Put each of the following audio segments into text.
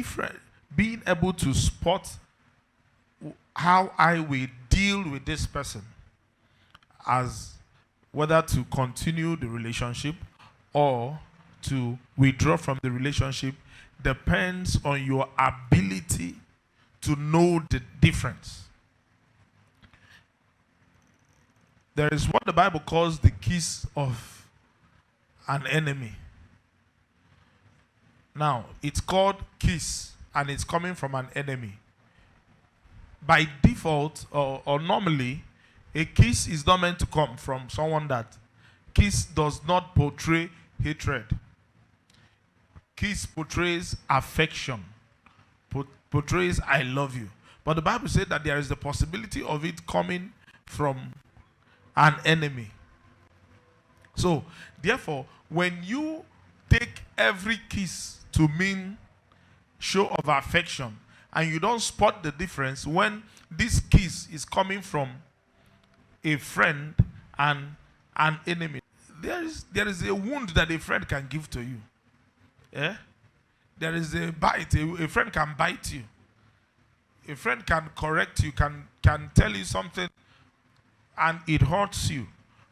different, being able to spot how I will deal with this person, as whether to continue the relationship or to withdraw from the relationship, depends on your ability to know the difference. There is what the Bible calls the kiss of an enemy. Now, it's called kiss, and it's coming from an enemy. By default, or normally, a kiss is not meant to come from someone that kiss does not portray hatred. Kiss portrays affection, portrays I love you. But the Bible said that there is the possibility of it coming from an enemy. So, therefore, when you take every kiss to mean show of affection, and you don't spot the difference when this kiss is coming from a friend and an enemy, there is a wound that a friend can give to you. Yeah? There is a bite. A friend can bite you. A friend can correct you, can tell you something, and it hurts you.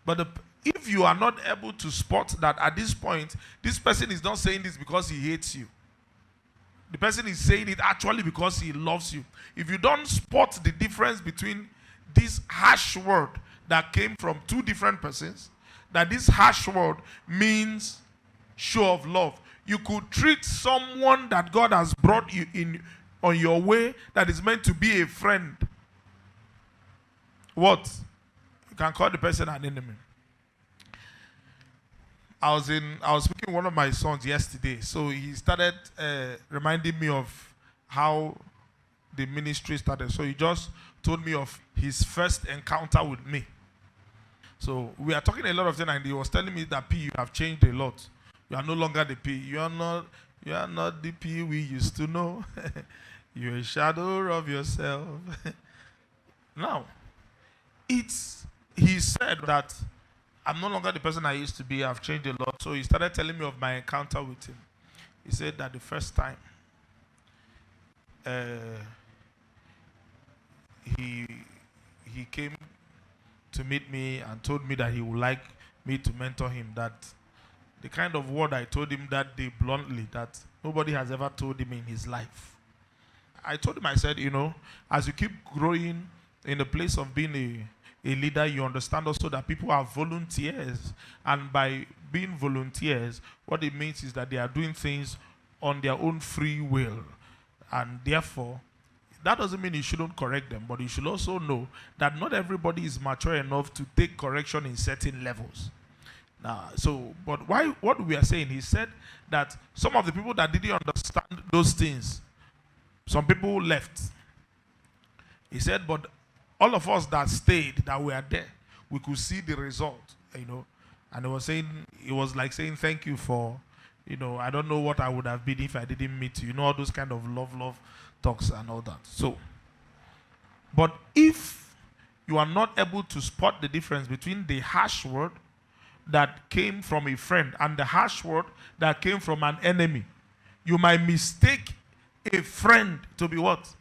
But if you are not able to spot that at this point, this person is not saying this because he hates you. The person is saying it actually because he loves you. If you don't spot the difference between this harsh word that came from two different persons, that this harsh word means show of love. You could treat someone that God has brought you in on your way that is meant to be a friend. What? You can call the person an enemy. I was speaking with one of my sons yesterday, so he started reminding me of how the ministry started. So he just told me of his first encounter with me. So we are talking a lot of things, and he was telling me that P, you have changed a lot. You are no longer the P. You are not the P we used to know. You're a shadow of yourself. Now, he said that I'm no longer the person I used to be. I've changed a lot. So he started telling me of my encounter with him. He said that the first time he came to meet me and told me that he would like me to mentor him, that the kind of word I told him that day bluntly, that nobody has ever told him in his life. I told him, I said, as you keep growing in the place of being a leader, you understand also that people are volunteers. And by being volunteers, what it means is that they are doing things on their own free will. And therefore, that doesn't mean you shouldn't correct them, but you should also know that not everybody is mature enough to take correction in certain levels. Now, what we are saying, he said that some of the people that didn't understand those things, some people left. He said, but all of us that stayed, that were there, we could see the result, And it was like saying, thank you for, I don't know what I would have been if I didn't meet you. All those kind of love talks and all that. So, but if you are not able to spot the difference between the harsh word that came from a friend and the harsh word that came from an enemy, you might mistake a friend to be what?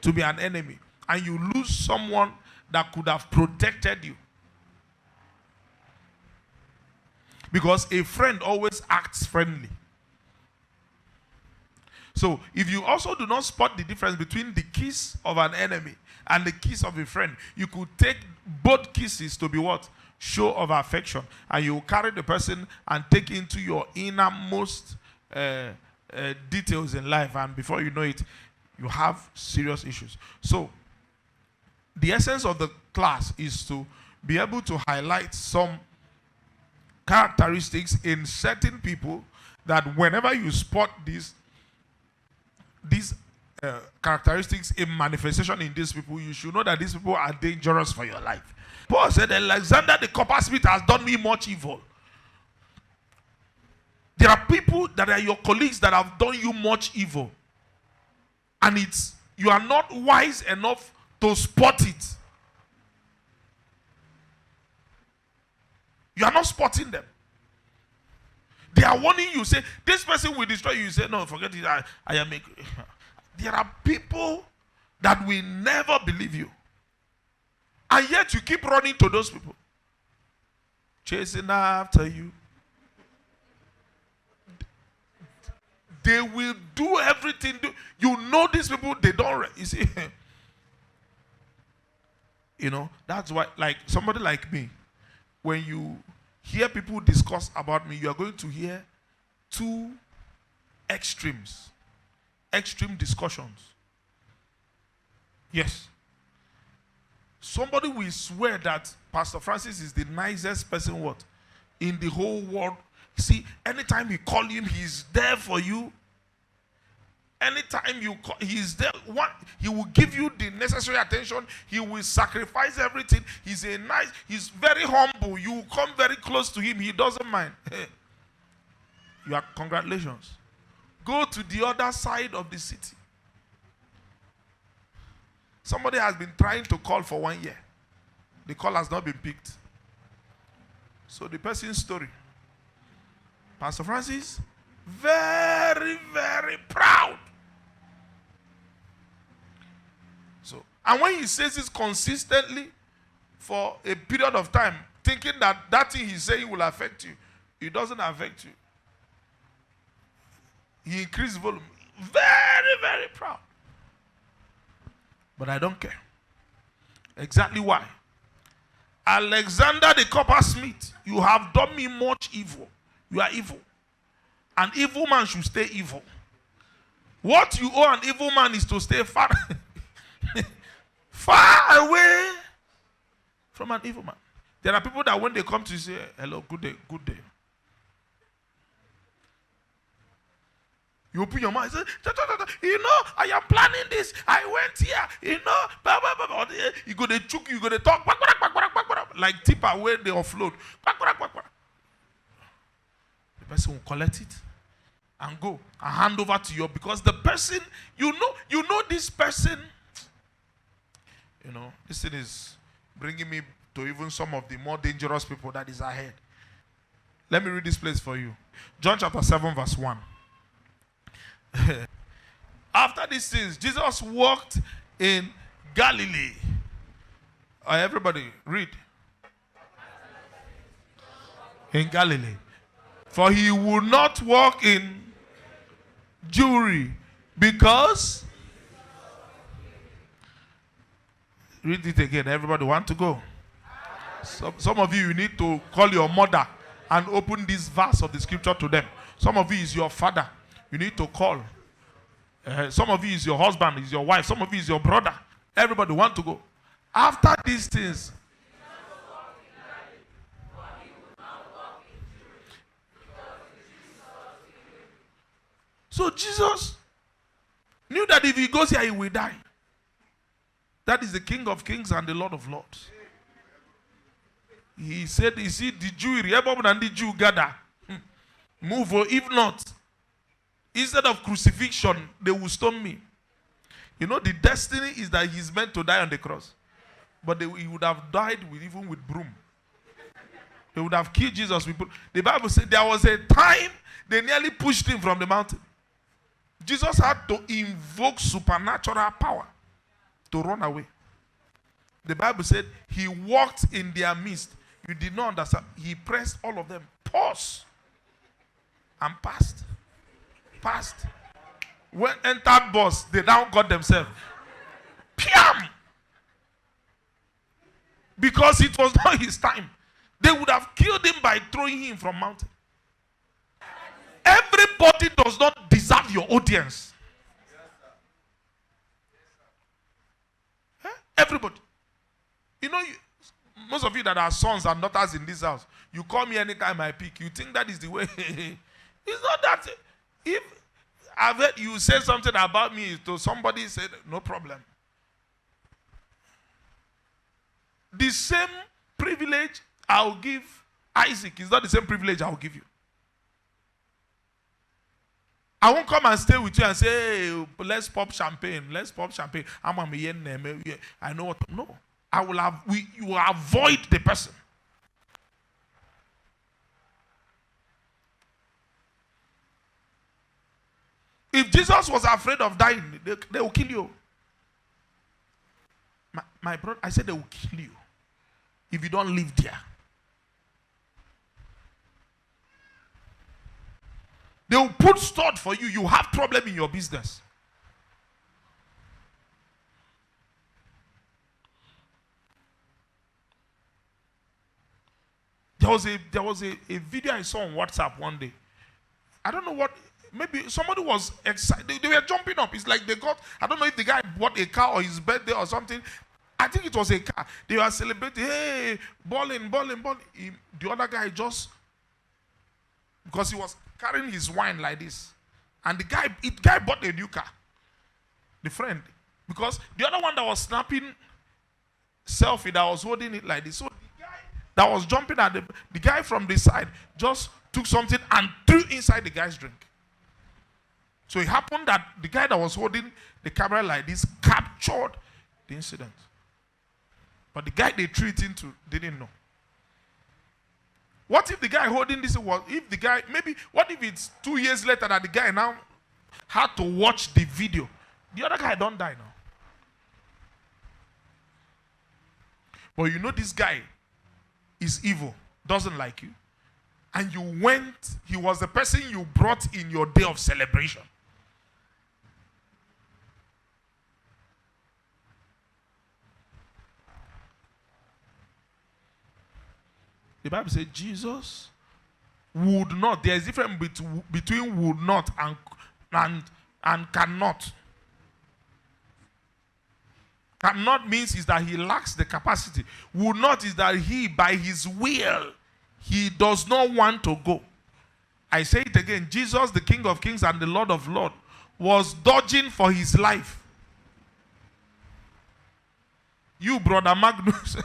To be an enemy. And you lose someone that could have protected you. Because a friend always acts friendly. So, if you also do not spot the difference between the kiss of an enemy and the kiss of a friend, you could take both kisses to be what? Show of affection. And you will carry the person and take into your innermost details in life. And before you know it, you have serious issues. So, the essence of the class is to be able to highlight some characteristics in certain people that whenever you spot these characteristics in manifestation in these people, you should know that these people are dangerous for your life. Paul said, Alexander the coppersmith has done me much evil. There are people that are your colleagues that have done you much evil. And you are not wise enough to spot it. You are not spotting them. They are warning you. Say, this person will destroy you. You say, no, forget it. I am a... There are people that will never believe you. And yet you keep running to those people. Chasing after you. They will do everything. You know these people, they don't. You see, you know, that's why, like somebody like me, when you hear people discuss about me, you are going to hear two extremes. Extreme discussions. Yes. Somebody will swear that Pastor Francis is the nicest person what? In the whole world. See, anytime you call him, he's there for you. Anytime you call, he's there. He will give you the necessary attention. He will sacrifice everything. He's very humble. You come very close to him. He doesn't mind. Congratulations. Go to the other side of the city. Somebody has been trying to call for 1 year. The call has not been picked. So the person's story. Pastor Francis, very, very proud. So, and when he says this consistently for a period of time, thinking that thing he's saying will affect you, it doesn't affect you. He increased volume. Very, very proud. But I don't care. Exactly why? Alexander the coppersmith, you have done me much evil. You are evil. An evil man should stay evil. What you owe an evil man is to stay far, far away from an evil man. There are people that when they come to you say, hello, good day, good day. You open your mouth and say, you know, I am planning this. I went here, you know, blah, blah, blah, blah. You go to chook, you go to talk, like tipper where they offload. The person will collect it and go and hand over to you because the person, you know this person, you know, this thing is bringing me to even some of the more dangerous people that is ahead. Let me read this place for you. John chapter 7 verse 1. After these things, Jesus walked in Galilee. Everybody, read. In Galilee. For he would not walk in Jewry because... Read it again. Everybody want to go? Some of you need to call your mother and open this verse of the scripture to them. Some of you is your father. You need to call. Some of you is your husband, is your wife. Some of you is your brother. Everybody want to go. After these things. So Jesus knew that if he goes here, he will die. That is the King of Kings and the Lord of Lords. He said, you see, the Jewry, everyone and the Jew gather. Move, or if not, instead of crucifixion, they will stone me. You know, the destiny is that he's meant to die on the cross. But he would have died even with broom. They would have killed Jesus. The Bible said there was a time they nearly pushed him from the mountain. Jesus had to invoke supernatural power to run away. The Bible said he walked in their midst. You did not understand. He pressed all of them. Pause. And passed. Passed. When entered bus, they now got themselves. Piam! Because it was not his time. They would have killed him by throwing him from mountain. Everybody does not deserve your audience. Everybody. You know, most of you that are sons and daughters in this house, you call me anytime I pick. You think that is the way. It's not that. If I've heard you say something about me to somebody, said no problem. The same privilege I'll give Isaac is not the same privilege I'll give you. I won't come and stay with you and say, hey, let's pop champagne. Let's pop champagne. I know what. No. I will have. You will avoid the person. If Jesus was afraid of dying, they will kill you. My brother, I said they will kill you if you don't live there. They will put stud for you. You have problem in your business. There was a video I saw on WhatsApp one day. I don't know what, maybe somebody was excited. They were jumping up. It's like they got, I don't know if the guy bought a car or his birthday or something. I think it was a car. They were celebrating, hey, balling. The other guy just, because he was carrying his wine like this. And the guy bought a new car. The friend. Because the other one that was snapping selfie, that was holding it like this. So the guy that was jumping at the guy from the side just took something and threw inside the guy's drink. So it happened that the guy that was holding the camera like this captured the incident. But the guy they threw it into didn't know. What if the guy holding this was, if the guy, maybe, what if it's 2 years later that the guy now had to watch the video? The other guy don't die now. But you know this guy is evil, doesn't like you. And you went, he was the person you brought in your day of celebration. The Bible says Jesus would not. There is a difference between would not and cannot. Cannot means is that he lacks the capacity. Would not is that he, by his will, he does not want to go. I say it again. Jesus, the King of Kings and the Lord of Lords, was dodging for his life. You, Brother Magnus,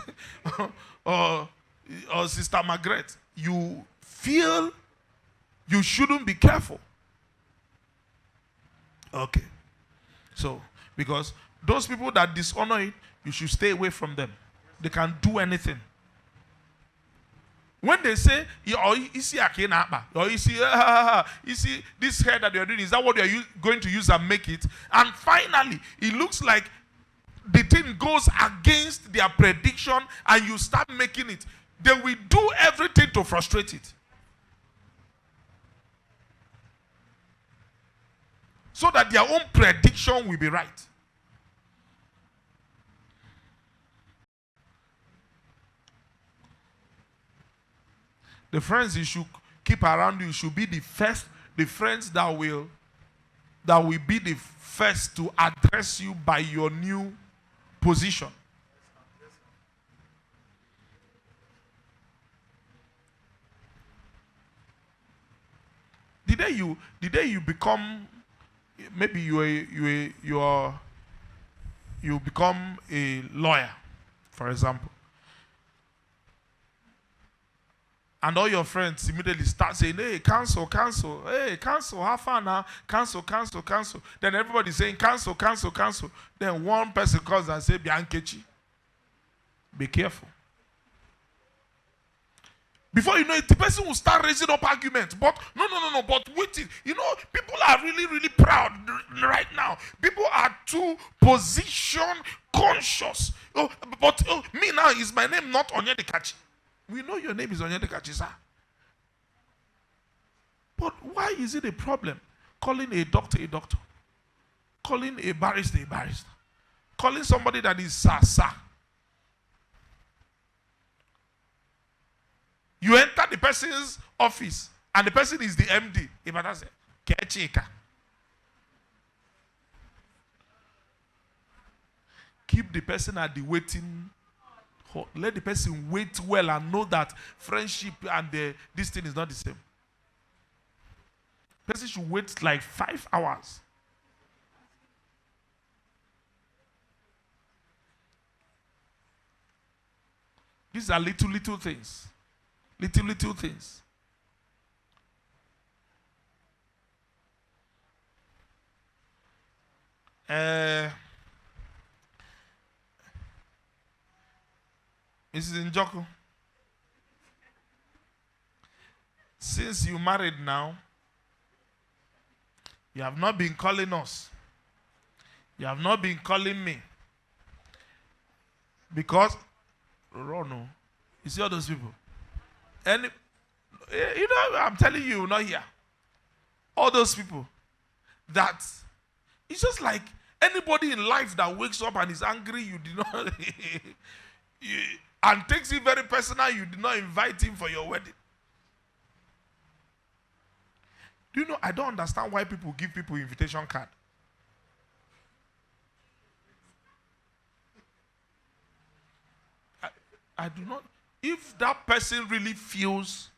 or Sister Margaret, you feel you shouldn't be careful. Okay. So, because those people that dishonor it, you should stay away from them. They can do anything. When they say, or you see this hair that you're doing, is that what you're going to use and make it? And finally, it looks like the thing goes against their prediction and you start making it. They will do everything to frustrate it. So that their own prediction will be right. The friends you should keep around you should be the friends that will be the first to address you by your new position. The day you become, maybe you become a lawyer, for example, and all your friends immediately start saying, hey, cancel, hey, cancel, have fun now, cancel. Then everybody saying cancel. Then one person calls and says, Bianchechi, be careful. Before you know it, the person will start raising up arguments. But no, but wait it. You know, people are really, really proud right now. People are too position conscious. Me now, is my name not Onyedikachi? We know your name is Onyedikachi, sir. But why is it a problem? Calling a doctor a doctor. Calling a barrister a barrister. Calling somebody that is sir. You enter the person's office and the person is the MD. Keep the person at the waiting hall. Let the person wait well and know that friendship and this thing is not the same. Person should wait like 5 hours. These are little things. Little things. Mrs. Njoku, since you married now, You have not been calling us. You have not been calling me. Because, no. You see all those people? And, you know, I'm telling you, not here. All those people that, it's just like anybody in life that wakes up and is angry, you did not, and takes it very personal, you did not invite him for your wedding. Do you know, I don't understand why people give people invitation card. I do not. If that person really feels,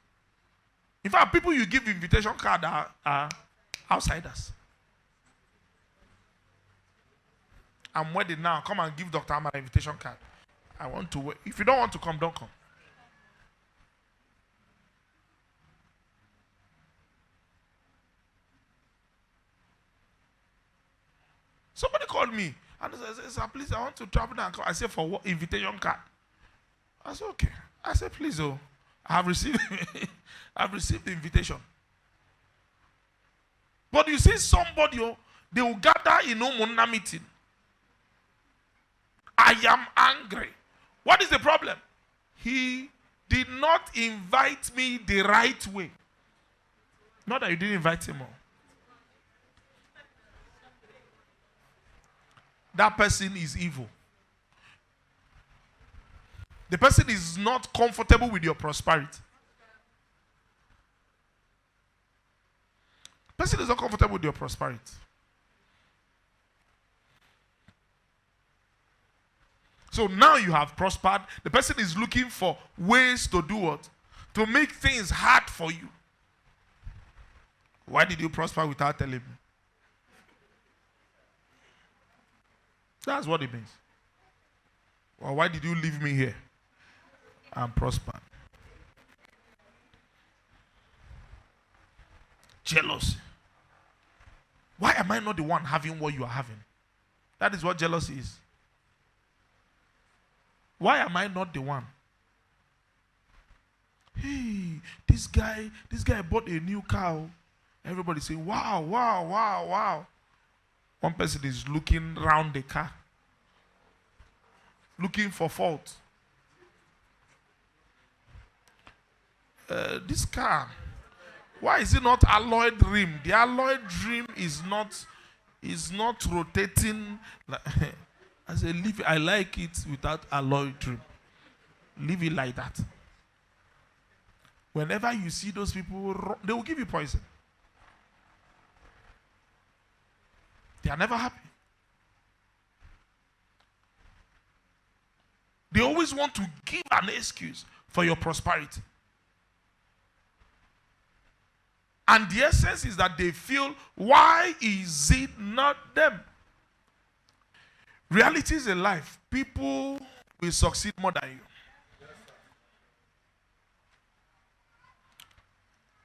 in fact, people you give invitation card are outsiders. I'm wedding now. Come and give Dr. Amma an invitation card. I want to wait. If you don't want to come, don't come. Somebody called me and said, "Sir, please, I want to travel now." I said, "For what? Invitation card?" I said, "Okay." I said, "Please, oh, I have received, I've received the invitation." But you see somebody, oh, they will gather in a meeting. I am angry. What is the problem? He did not invite me the right way. Not that you didn't invite him. That person is evil. The person is not comfortable with your prosperity. The person is not comfortable with your prosperity. So now you have prospered. The person is looking for ways to do what? To make things hard for you. Why did you prosper without telling me? That's what it means. Well, why did you leave me here and prosper? Jealousy. Why am I not the one having what you are having? That is what jealousy is. Why am I not the one? Hey, this guy bought a new car. Everybody saying, wow, wow, wow, wow. One person is looking around the car, looking for fault. This car, why is it not alloyed rim? The alloyed rim is not rotating. I say, leave it. I like it without alloyed rim. Leave it like that. Whenever you see those people, they will give you poison. They are never happy. They always want to give an excuse for your prosperity. And the essence is that they feel, why is it not them? Reality is in life. People will succeed more than you.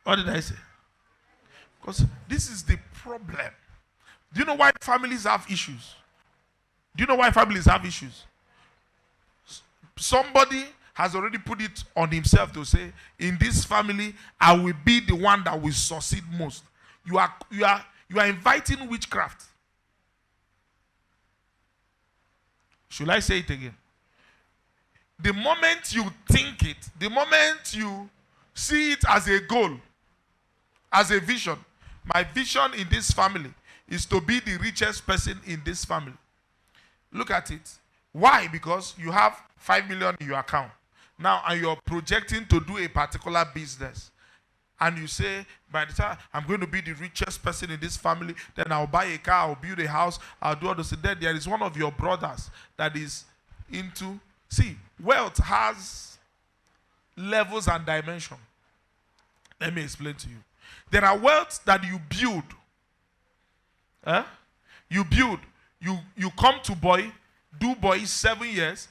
What did I say? Because this is the problem. Do you know why families have issues? Do you know why families have issues? Somebody has already put it on himself to say, in this family, I will be the one that will succeed most. You are inviting witchcraft. Should I say it again? The moment you think it, the moment you see it as a goal, as a vision, my vision in this family is to be the richest person in this family. Look at it. Why? Because you have 5 million in your account. Now, and you're projecting to do a particular business. And you say, by the time I'm going to be the richest person in this family, then I'll buy a car, I'll build a house, I'll do all this. Then there is one of your brothers that is into, see, wealth has levels and dimension. Let me explain to you. There are wealth that you build. You build. You come to boy, do boy 7 years.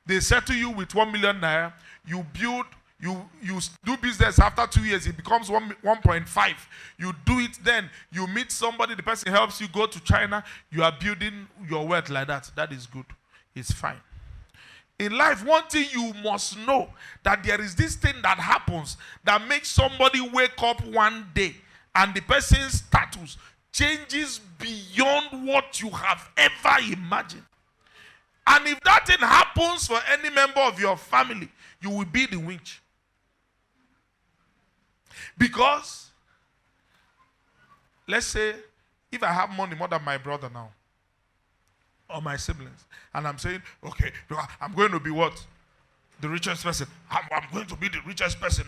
They settle you with 1 million naira. You build. You do business after 2 years, it becomes 1.5. You do it, then you meet somebody, the person helps you go to China, you are building your wealth like that. That is good. It's fine. In life, one thing you must know, that there is this thing that happens that makes somebody wake up one day and the person's status changes beyond what you have ever imagined. And if that thing happens for any member of your family, you will be the witch. Because, let's say, if I have money more than my brother now, or my siblings, and I'm saying, okay, I'm going to be what? The richest person. I'm going to be the richest person.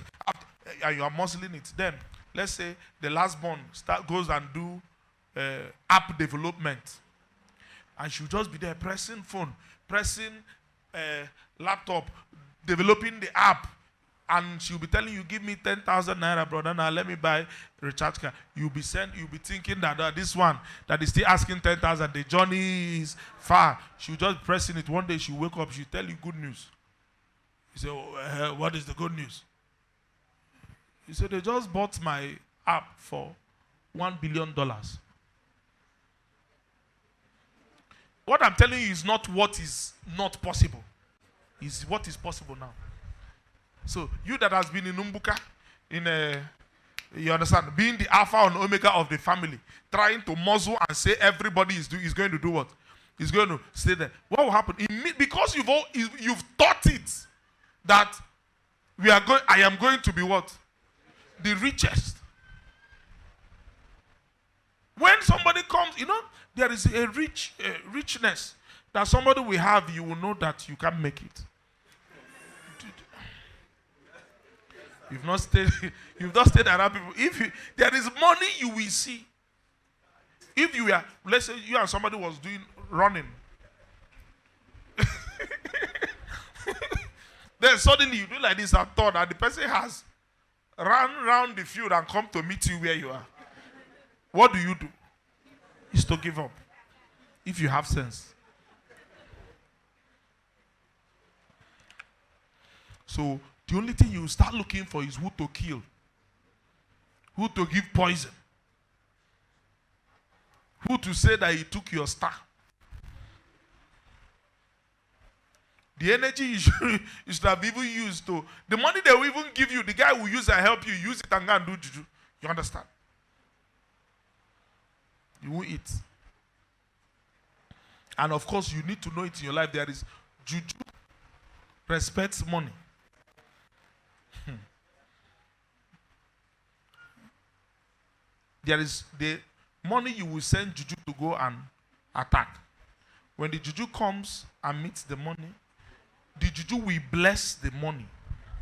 And you are muscling it. Then, let's say the last born goes and do app development. And she'll just be there pressing phone, pressing laptop, developing the app. And she'll be telling you, give me 10,000 naira, brother. Now let me buy recharge card. You'll be thinking that this one that is still asking 10,000, the journey is far. She'll just pressing it. One day she'll wake up, she'll tell you good news. You say, what is the good news? You say, they just bought my app for $1 billion. What I'm telling you is not what is not possible. It's what is possible now. So, you that has been in Umbuka, you understand, being the alpha and omega of the family, trying to muzzle and say everybody is going to do what? Is going to stay there. What will happen? Because you've taught it that I am going to be what? The richest. When somebody comes, there is a richness that somebody will have, you will know that you can't make it. You've not stayed around people. There is money you will see. If you were, let's say you and somebody was running. Then suddenly you do like this and thought that the person has run around the field and come to meet you where you are. What do? Is to give up. If you have sense. So the only thing you start looking for is who to kill, who to give poison, who to say that he took your star. The energy you should have even used to, the money they will even give you, the guy will use and help you, use it and go and do juju. You understand? You won't eat. And of course, you need to know it in your life. There is juju respects money. There is the money you will send juju to go and attack. When the juju comes and meets the money, the juju will bless the money,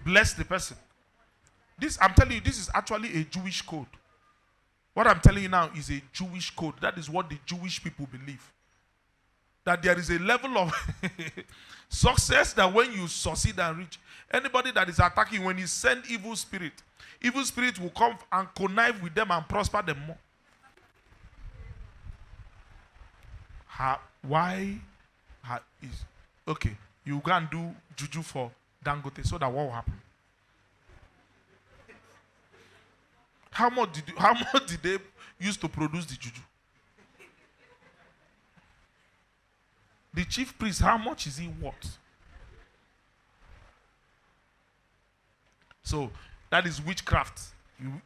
bless the person. I'm telling you, this is actually a Jewish code. What I'm telling you now is a Jewish code. That is what the Jewish people believe. That there is a level of success that when you succeed and reach, anybody that is attacking, when you send evil spirit will come and connive with them and prosper them more. Okay, you go and do juju for Dangote, so that what will happen? How much did they use to produce the juju? The chief priest, how much is he worth? So that is witchcraft.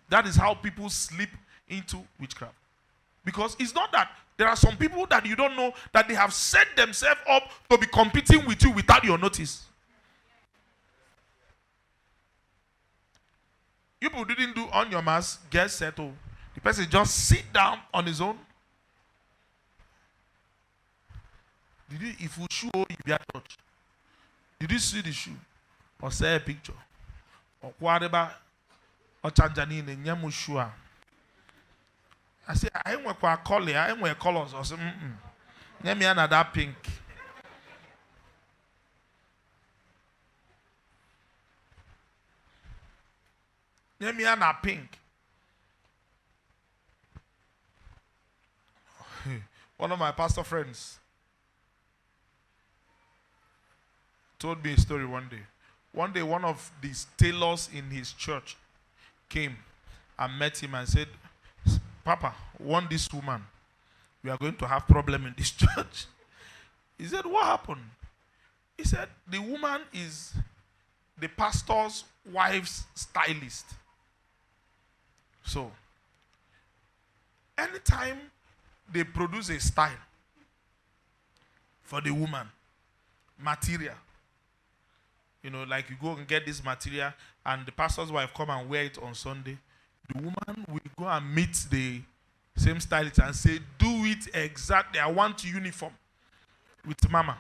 That is how people slip into witchcraft. Because it's not that there are some people that you don't know that they have set themselves up to be competing with you without your notice. You people didn't do on your mask, get settled. The person just sit down on his own. If you shoe you be at church, did you see the shoe or say a picture or whatever or chanjani in nyamu shoe? I say I ain't wear color, I ain't wear colors or something. Nyami another pink. Nyami another pink. One of my pastor friends told me a story one day. One day, one of these tailors in his church came and met him and said, Papa, want this woman. We are going to have problem in this church. He said, what happened? He said, the woman is the pastor's wife's stylist. So, anytime they produce a style for the woman, material, like you go and get this material and the pastor's wife come and wear it on Sunday, the woman will go and meet the same stylist and say, do it exactly. I want uniform with mama.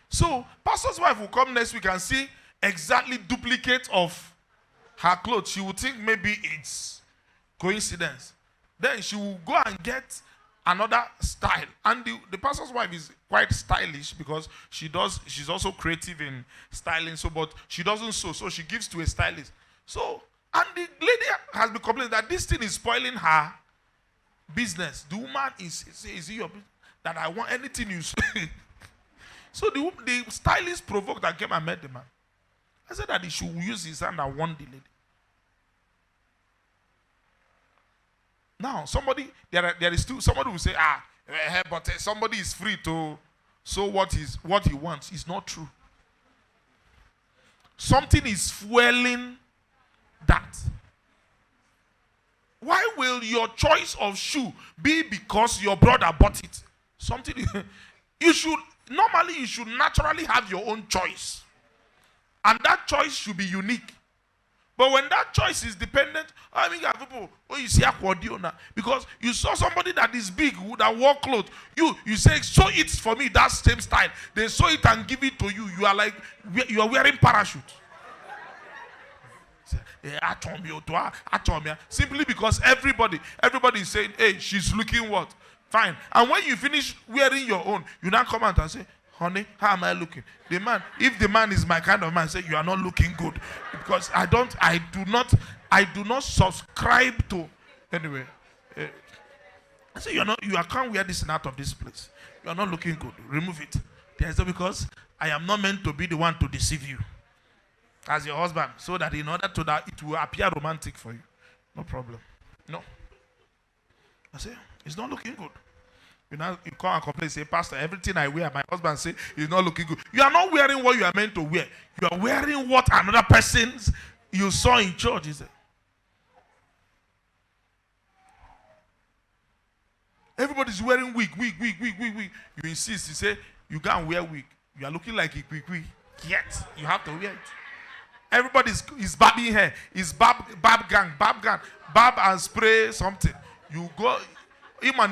So pastor's wife will come next week and see exactly duplicate of her clothes. She will think maybe it's coincidence. Then she will go and get another style. And the pastor's wife is quite stylish because she's also creative in styling. So, but she doesn't sew, so she gives to a stylist. So, and the lady has been complaining that this thing is spoiling her business. The woman is it your business? That I want anything you say. So the stylist provoked and came and met the man. I said that he should use his hand and warn the lady. Now, there is still somebody will say, but somebody is free to sow what he wants. It's not true. Something is fueling that. Why will your choice of shoe be because your brother bought it? You should naturally have your own choice. And that choice should be unique. But when that choice is dependent, you see because you saw somebody that is big that wore clothes. You say, sew it for me, that same style. They sew it and give it to you. You are like, you are wearing parachute. Simply because everybody is saying, hey, she's looking what? Fine. And when you finish wearing your own, you now come out and say, honey, how am I looking? If the man is my kind of man, say you are not looking good. Because I do not subscribe to. Anyway. I say you can't wear this and out of this place. You are not looking good. Remove it. Because I am not meant to be the one to deceive you as your husband, so that in order to that it will appear romantic for you. No problem. No. I say, it's not looking good. You come and complain, say, Pastor, everything I wear, my husband say, is not looking good. You are not wearing what you are meant to wear. You are wearing what another person's you saw in church. He said. Everybody's wearing wig. You insist, you say, you can't wear wig. You are looking like a quick. Yet, you have to wear it. Everybody is babbing hair. It's bab gang. Bab and spray something. You go, you can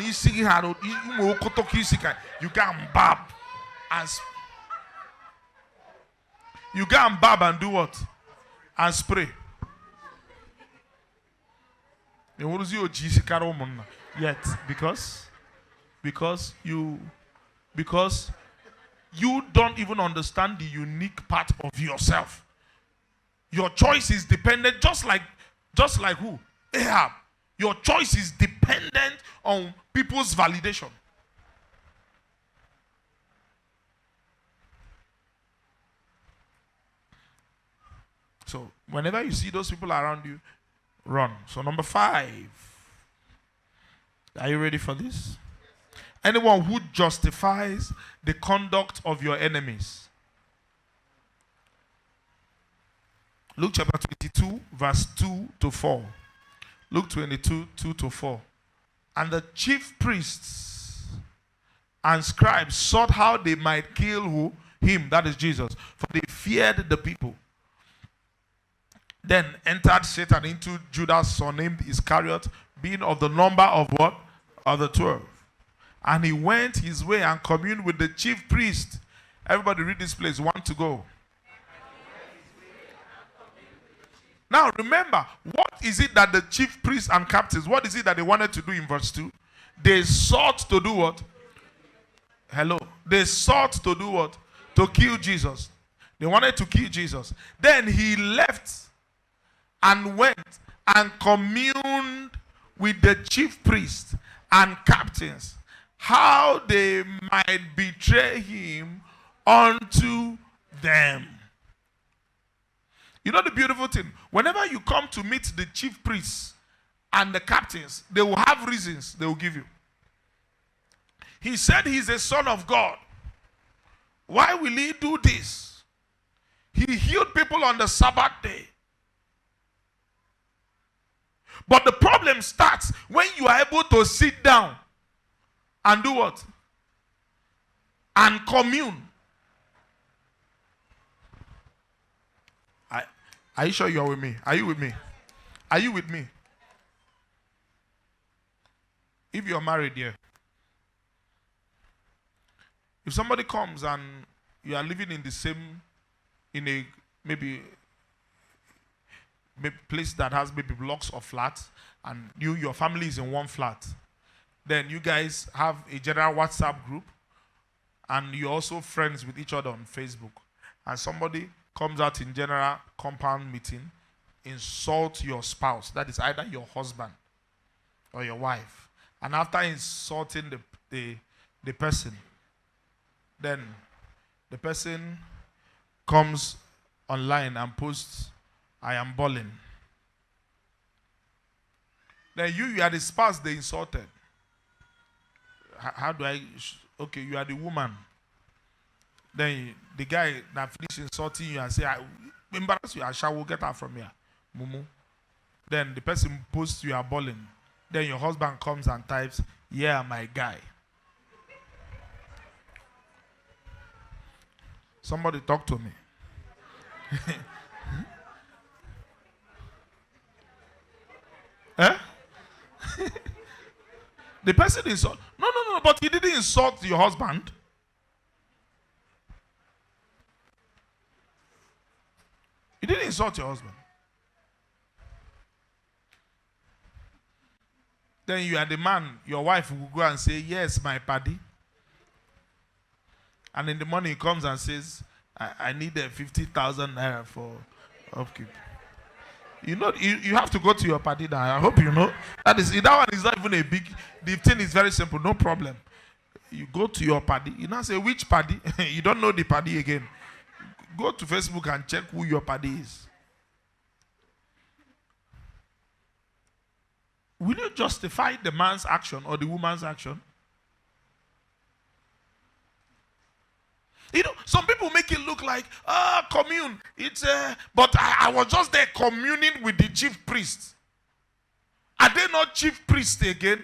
bab and you can bab and do what? And spray. Yet, because you don't even understand the unique part of yourself. Your choice is dependent, just like who? Ahab. Your choice is dependent on people's validation. So, whenever you see those people around you, run. So, number 5. Are you ready for this? Anyone who justifies the conduct of your enemies. Luke chapter 22, verse 2 to 4. Luke 22, 2 to 4. And the chief priests and scribes sought how they might kill who? Him, that is Jesus. For they feared the people. Then entered Satan into Judas, surnamed Iscariot, being of the number of what? Of the 12. And he went his way and communed with the chief priest. Everybody read this place. 1 to go. Now remember, what is it that the chief priests and captains, what is it that they wanted to do in verse 2? They sought to do what? Hello. They sought to do what? To kill Jesus. They wanted to kill Jesus. Then he left and went and communed with the chief priests and captains, how they might betray him unto them. You know the beautiful thing? Whenever you come to meet the chief priests and the captains, they will have reasons they will give you. He said he's a son of God. Why will he do this? He healed people on the Sabbath day. But the problem problem starts when you are able to sit down and do what? And commune. Are you sure you are with me? Are you with me? Are you with me? If you're married here, if somebody comes and you are living in the same, in a maybe place that has maybe blocks or flats, and your family is in one flat, then you guys have a general WhatsApp group, and you're also friends with each other on Facebook, and somebody comes out in general compound meeting, insult your spouse, that is either your husband or your wife, and after insulting the person, then the person comes online and posts, "I am balling." Then you are the spouse they insulted. How do I? Okay, you are the woman. Then the guy that finished insulting you and say, "I embarrass you, I shall get her from here, mumu." Then the person posts, "You are balling." Then your husband comes and types, "Yeah, my guy." Somebody talk to me. Eh? The person insult. No, but he didn't insult your husband. He didn't insult your husband. Then you are the man, your wife will go and say, "Yes, my paddy." And in the morning he comes and says, I need 50,000 naira for upkeep. You know, you have to go to your party now. I hope you know. That one is not even a big, the thing is very simple, no problem. You go to your party, you now say, "Which party?" You don't know the party again. Go to Facebook and check who your party is. Will you justify the man's action or the woman's action? You know, some people make it look like, commune. But I was just there communing with the chief priest. Are they not chief priests again?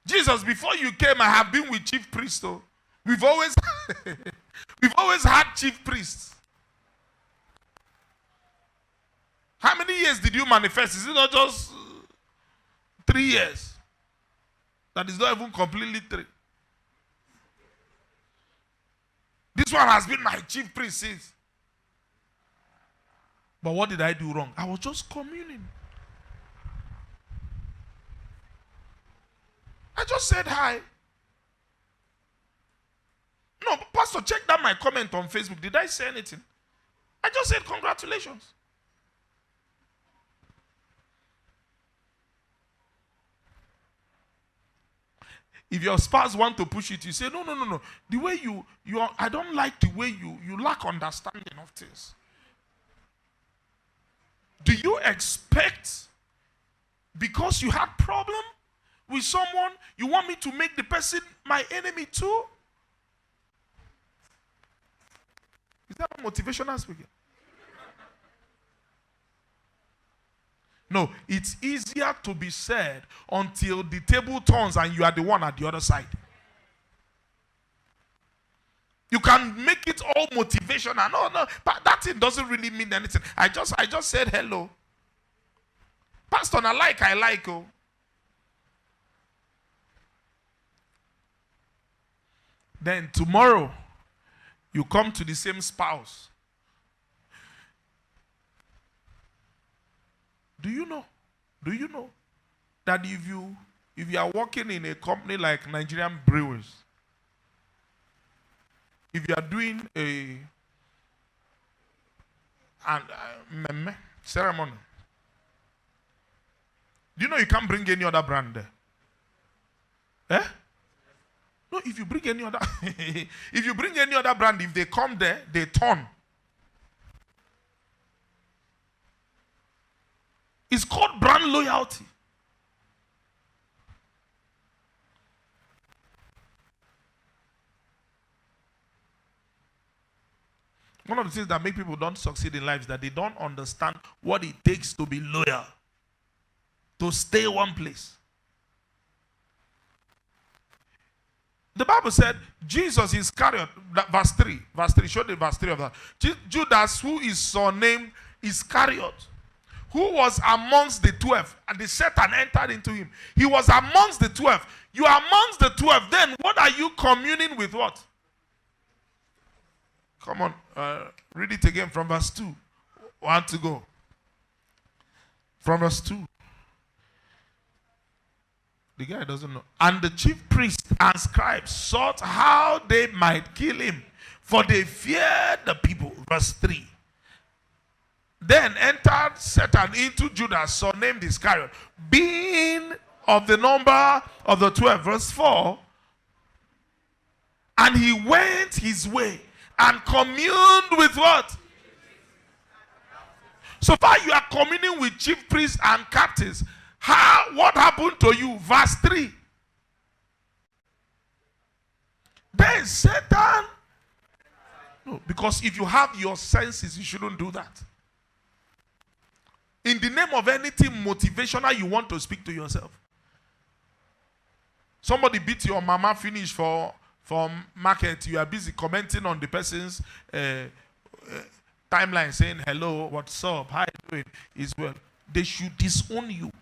Jesus, before you came, I have been with chief priests. So we've always had chief priests. How many years did you manifest? Is it not just 3 years? That is not even completely 3. This one has been my chief priest since. But what did I do wrong? I was just communing. I just said hi. No, Pastor, check that my comment on Facebook. Did I say anything? I just said congratulations. If your spouse want to push it, you say, no. The way you are, I don't like the way you lack understanding of things. Do you expect, because you had problem with someone, you want me to make the person my enemy too? Is that motivational speaking? No, it's easier to be said until the table turns and you are the one at the other side. You can make it all motivational. No, but that thing doesn't really mean anything. I just said hello. Pastor, I like. Oh. Then tomorrow, you come to the same spouse. Do you know that if you are working in a company like Nigerian Brewers, if you are doing a ceremony, do you know you can't bring any other brand there? Eh? No, if you bring any other brand, if they come there, they turn. It's called brand loyalty. One of the things that make people don't succeed in life is that they don't understand what it takes to be loyal, to stay one place. The Bible said Jesus Iscariot, verse 3. Verse 3, show the verse 3 of that. Judas, who is surnamed Iscariot, who was amongst the 12, and the Satan entered into him. He was amongst the 12. You are amongst the 12. Then what are you communing with what? Come on, read it again from verse 2. One to go. From verse 2. The guy doesn't know. And the chief priests and scribes sought how they might kill him, for they feared the people. Verse 3. Then entered Satan into Judas, surnamed Iscariot, being of the number of the 12. Verse 4. And he went his way and communed with what? So far you are communing with chief priests and captains. What happened to you? Verse 3. Then Satan. No, because if you have your senses, you shouldn't do that. In the name of anything motivational, you want to speak to yourself. Somebody beat your mama, finish for market. You are busy commenting on the person's timeline, saying hello, what's up, how you doing? Is well. They should disown you.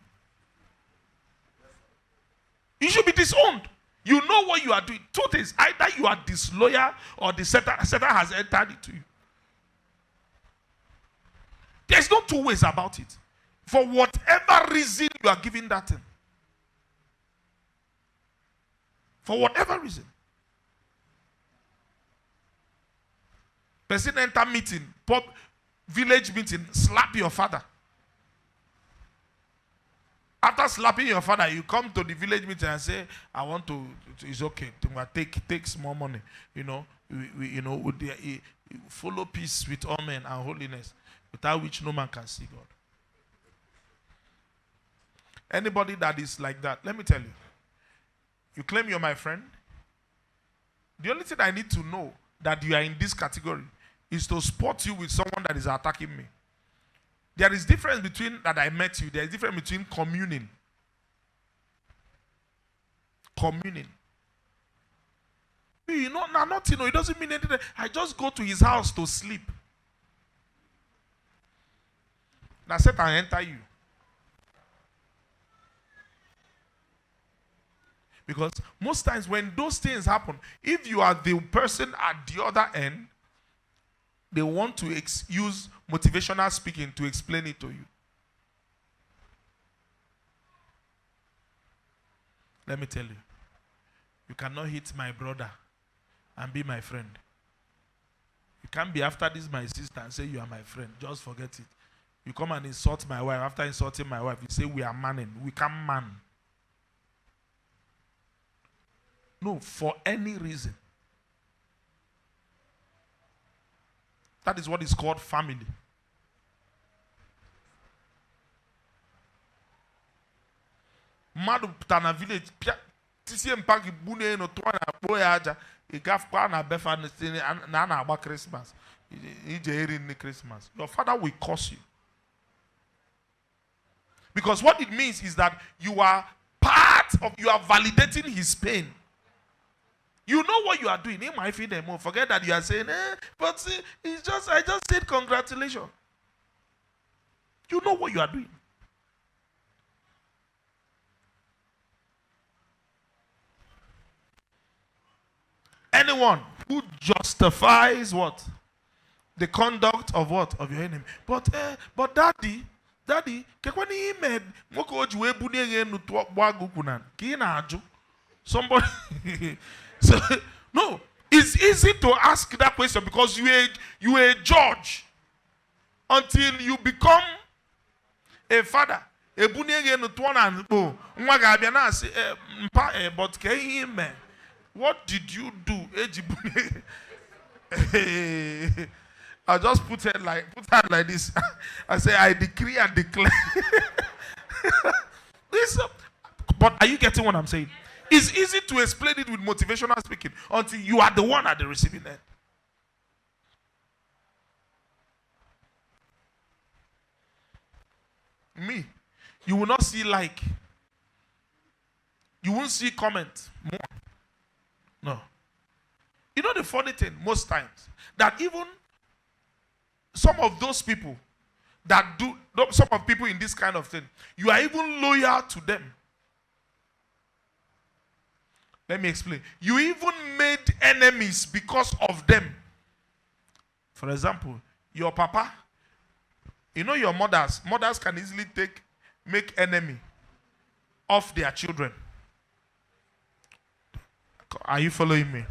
You should be disowned. You know what you are doing. Two things: either you are disloyal, or the Satan has entered into you. There's no two ways about it. For whatever reason you are giving that thing. For whatever reason. Person enter meeting, village meeting, slap your father. After slapping your father, you come to the village meeting and say, I want to, it's okay, take small money. You know, we follow peace with all men and holiness, without which no man can see God. Anybody that is like that, let me tell you, you claim you're my friend. The only thing I need to know that you are in this category is to spot you with someone that is attacking me. There is difference between that I met you. There is difference between communing. Communing. You know, nothing. It doesn't mean anything. I just go to his house to sleep. Now Satan enter you. Because most times when those things happen, if you are the person at the other end, they want to use motivational speaking to explain it to you. Let me tell you, you cannot hit my brother and be my friend. You can't be after this my sister and say you are my friend. Just forget it. You come and insult my wife. After insulting my wife, you say we are manning. We can't man. No, for any reason. That is what is called family. Madu tana village tisi mpaki bune no toa na boya aja igafkwa na befa na agba Christmas. Ije eri ni Christmas. Your father will curse you. Because what it means is that you are validating his pain. You know what you are doing. He might feel them more. Forget that you are saying, but see, I just said congratulations. You know what you are doing. Anyone who justifies what? The conduct of what? Of your enemy. But daddy, kekwani imed mwoko ojiwe bunye no to gwagukunan. Ki na aju. Somebody so, no, it's easy to ask that question because you are a judge until you become a father. But what did you do? I just put her like this. I say, I decree and declare. But are you getting what I'm saying? It's easy to explain it with motivational speaking until you are the one at the receiving end. Me. You will not see like. You won't see comment more. No. You know the funny thing, most times, that even some of those people that do, some of people in this kind of thing, you are even loyal to them. Let me explain. You even made enemies because of them. For example, your papa, you know your mothers can easily make enemy of their children. Are you following me?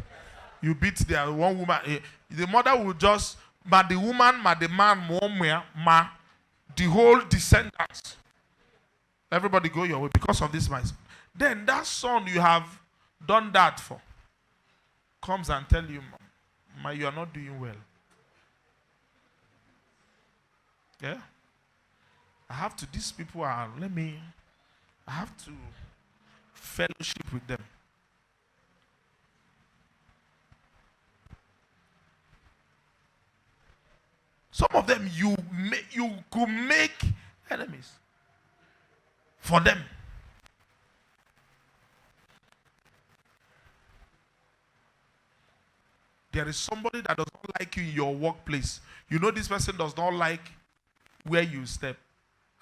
You beat their one woman. The mother will just, but the woman, but the man, the whole descendants. Everybody go your way because of this, my son. Then that son you have done that for comes and tell you, Ma, you are not doing well. Yeah? These people are, I have to fellowship with them. Some of them you could make enemies for them. There is somebody that does not like you in your workplace. You know this person does not like where you step.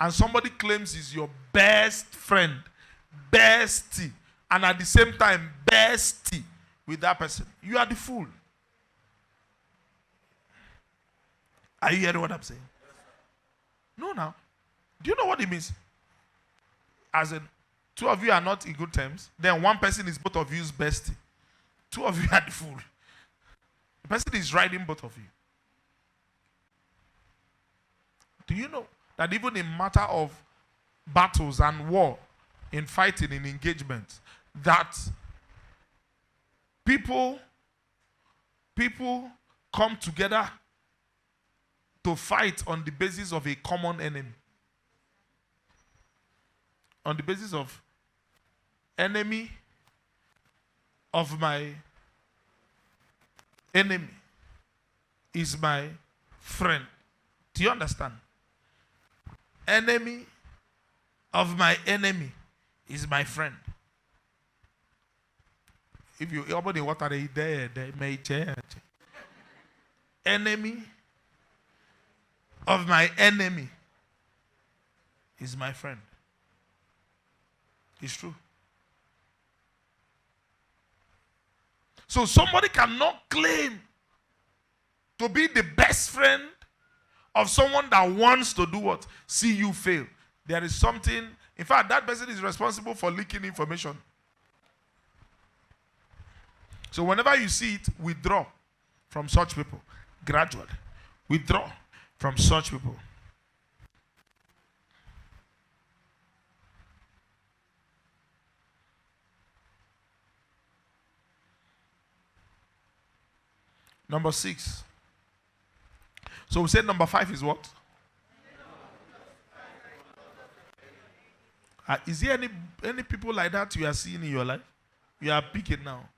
And somebody claims he's your best friend, bestie, and at the same time, bestie with that person. You are the fool. Are you hearing what I'm saying? No, now. Do you know what it means? As in, two of you are not in good terms, then one person is both of you's bestie. Two of you are the fool. The person is riding both of you. Do you know that even in matter of battles and war, in fighting, in engagement, that people come together to fight on the basis of a common enemy. On the basis of enemy of my enemy is my friend. Do you understand? Enemy of my enemy is my friend. If you open the water, they may change. Enemy of my enemy is my friend. It's true. So somebody cannot claim to be the best friend of someone that wants to do what? See you fail. There is something, in fact, that person is responsible for leaking information. So whenever you see it, withdraw from such people. Gradually. Withdraw from such people. Number 6. So we said number 5 is what? Is there any people like that you are seeing in your life? You are picking now.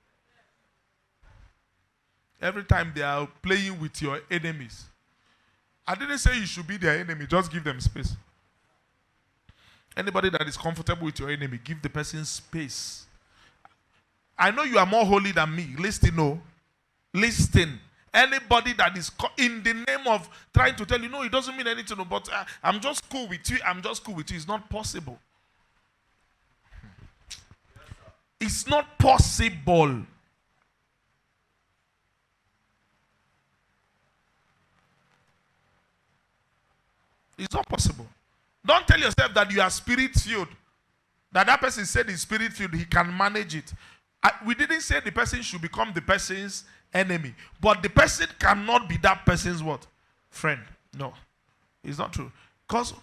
Every time they are playing with your enemies. I didn't say you should be their enemy. Just give them space. Anybody that is comfortable with your enemy, give the person space. I know you are more holy than me. Listen, no. Listen. Anybody that is in the name of trying to tell you, no, it doesn't mean anything, but I'm just cool with you. I'm just cool with you. It's not possible. It's not possible. It's not possible. Don't tell yourself that you are spirit-filled. That person said is spirit-filled. He can manage it. We didn't say the person should become the person's enemy. But the person cannot be that person's what? Friend. No. It's not true. Because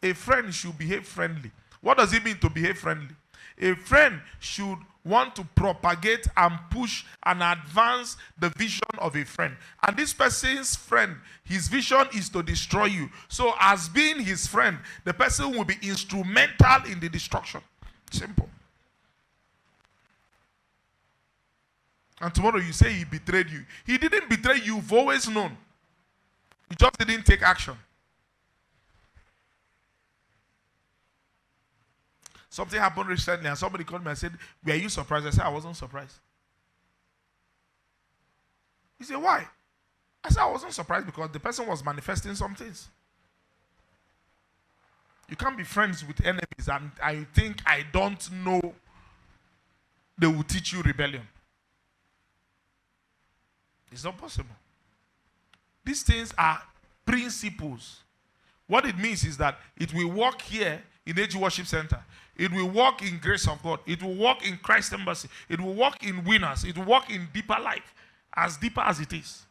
a friend should behave friendly. What does it mean to behave friendly? A friend should want to propagate and push and advance the vision of a friend. And this person's friend, his vision is to destroy you. So as being his friend, the person will be instrumental in the destruction. Simple. And tomorrow you say he betrayed you. He didn't betray you. You've always known. He just didn't take action. Something happened recently and somebody called me and said, were you surprised? I said, I wasn't surprised. He said, why? I said, I wasn't surprised because the person was manifesting some things. You can't be friends with enemies and I think I don't know they will teach you rebellion. It's not possible. These things are principles. What it means is that it will work here in Age Worship Center. It will work in Grace of God. It will work in Christ Embassy. It will work in Winners. It will work in Deeper Life. As deeper as it is.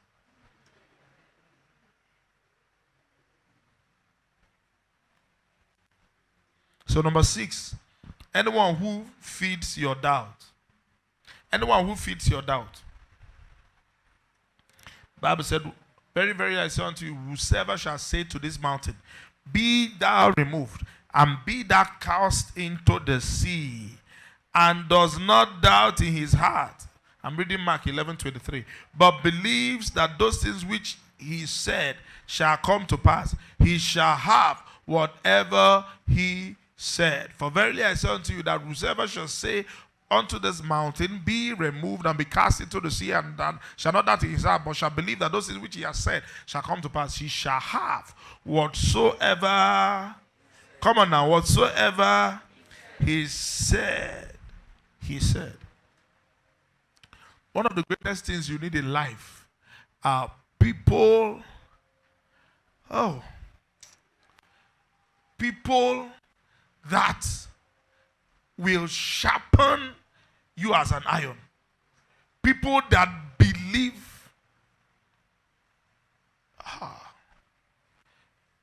So number 6, anyone who feeds your doubt. Anyone who feeds your doubt. Bible said, very, very I say unto you, whosoever shall say to this mountain, be thou removed, and be thou cast into the sea, and does not doubt in his heart. I'm reading Mark 11:23. But believes that those things which he said shall come to pass, he shall have whatever he said. For verily I say unto you that whosoever shall say unto this mountain, be removed and be cast into the sea, and shall not doubt in his heart, but shall believe that those things which he has said shall come to pass, he shall have whatsoever, come on now, whatsoever he said. He said. One of the greatest things you need in life are people, people that will sharpen you as an iron. People that believe.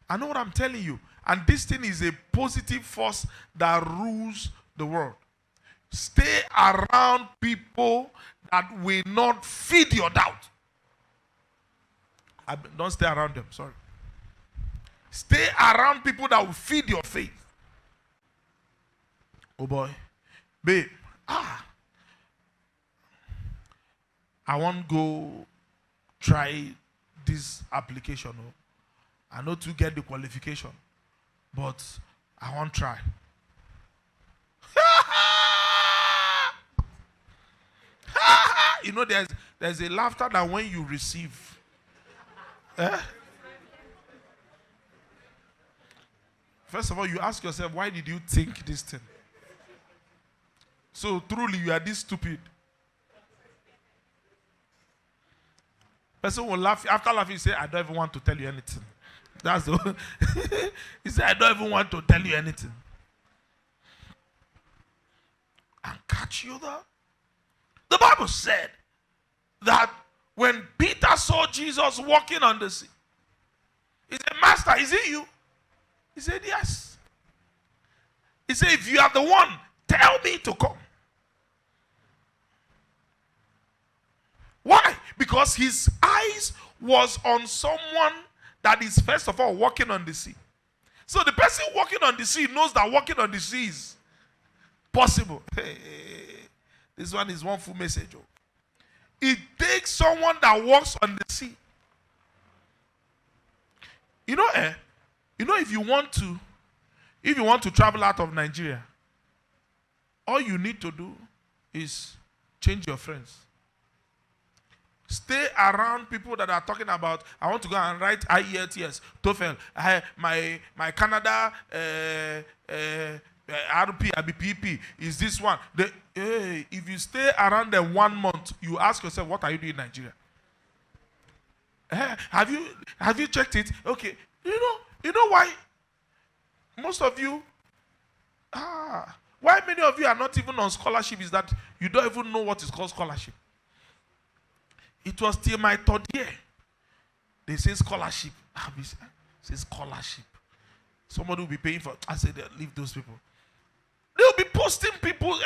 I know what I'm telling you. And this thing is a positive force that rules the world. Stay around people that will not feed your doubt. Don't stay around them, sorry. Stay around people that will feed your faith. Oh boy. Babe, I want to go try this application. I know to get the qualification, but I won't try. You know, there's a laughter that when you receive. First of all, you ask yourself, why did you think this thing? So truly, you are this stupid. Person will laugh. After laughing, say, I don't even want to tell you anything. That's the he said, I don't even want to tell you anything. And catch you there. The Bible said that when Peter saw Jesus walking on the sea, he said, Master, is it you? He said, yes. He said, if you are the one, tell me to come. Why? Because his eyes was on someone that is first of all walking on the sea. So the person walking on the sea knows that walking on the sea is possible. Hey, this one is one full message. It takes someone that walks on the sea. You know, if you want to travel out of Nigeria, all you need to do is change your friends. Stay around people that are talking about, I want to go and write IELTS, TOEFL, my Canada RP, IBPP is this one. If you stay around them 1 month, you ask yourself, what are you doing in Nigeria? Have you checked it? Okay. You know why? Most of you, why many of you are not even on scholarship is that you don't even know what is called scholarship. It was till my 3rd year. They say scholarship. Say scholarship. Somebody will be paying for it. I said, leave those people. They will be posting people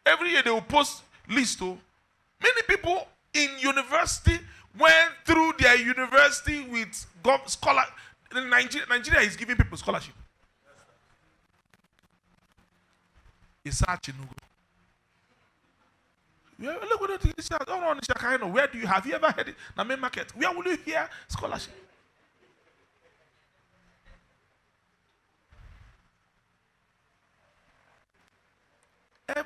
every year. They will post list. Many people in university went through their university with scholar. Nigeria is giving people scholarship. It's such a where do you have you ever heard it? Na main market. Where will you hear scholarship?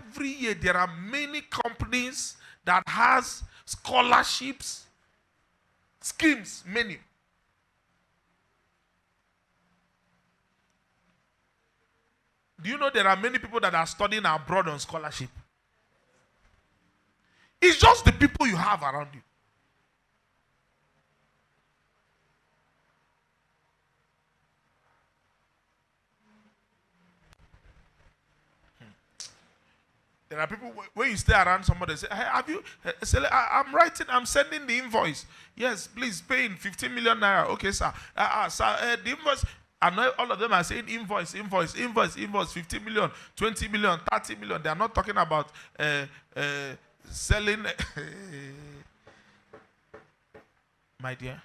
every year there are many companies that has scholarships, schemes, many. Do you know there are many people that are studying abroad on scholarship? It's just the people you have around you. There are people when you stay around somebody, say, hey, have you? Say, I'm sending the invoice. Yes, please pay in 15 million naira. Okay, sir. Sir, the invoice. And all of them are saying invoice, 15 million, 20 million, 30 million. They are not talking about selling. My dear,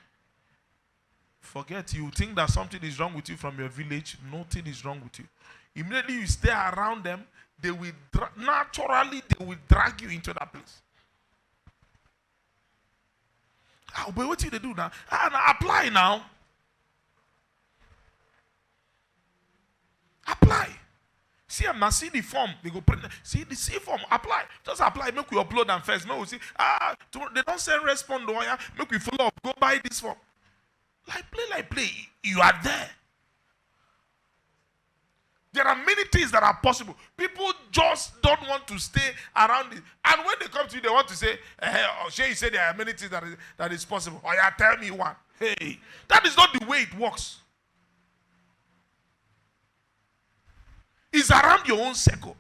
forget you think that something is wrong with you from your village. Nothing is wrong with you. Immediately you stay around them, they will naturally drag you into that place. But what do they do now? Apply now. Apply. See, I'm not seeing the form. They go print. See the C form. Apply. Just apply. Make we upload them first. Make we see. They don't send respond. Make we follow up. Go buy this form. Like play. You are there. There are many things that are possible. People just don't want to stay around it. And when they come to you, they want to say, hey, Shay, you say there are many things that is possible. Oh, yeah, tell me one. Hey, that is not the way it works. It's around your own circle.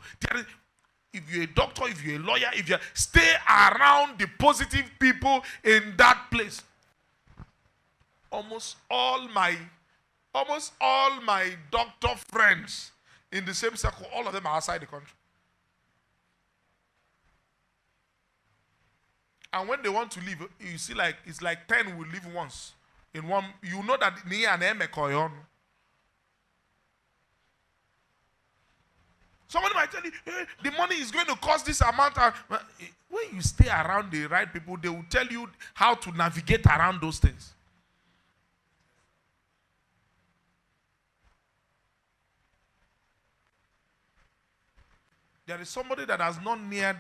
If you're a doctor, if you're a lawyer, if you stay around the positive people in that place. Almost all my doctor friends in the same circle, all of them are outside the country. And when they want to leave, you see it's like 10 will leave once. In one, you know that near an Emekoyon. Somebody might tell you, hey, the money is going to cost this amount. When you stay around the right people, they will tell you how to navigate around those things. There is somebody that has not neared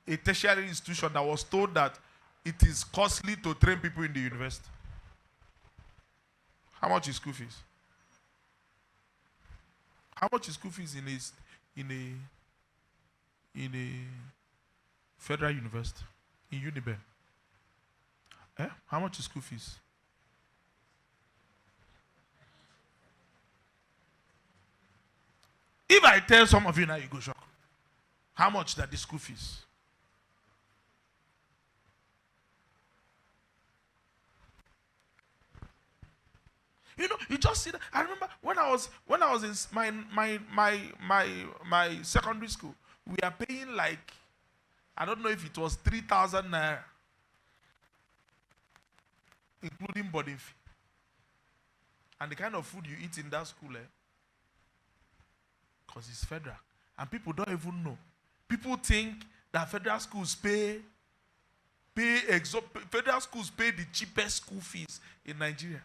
a tertiary institution that was told that it is costly to train people in the university. How much is school fees? How much is school fees in a federal university? In Uniben? How much is school fees? If I tell some of you now, you go shock. How much that the school fees? You know, you just see that. I remember when I was in my secondary school, we are paying like, I don't know if it was 3,000 naira, including boarding fee. And the kind of food you eat in that school, because it's federal. And people don't even know. People think that federal schools pay federal schools pay the cheapest school fees in Nigeria.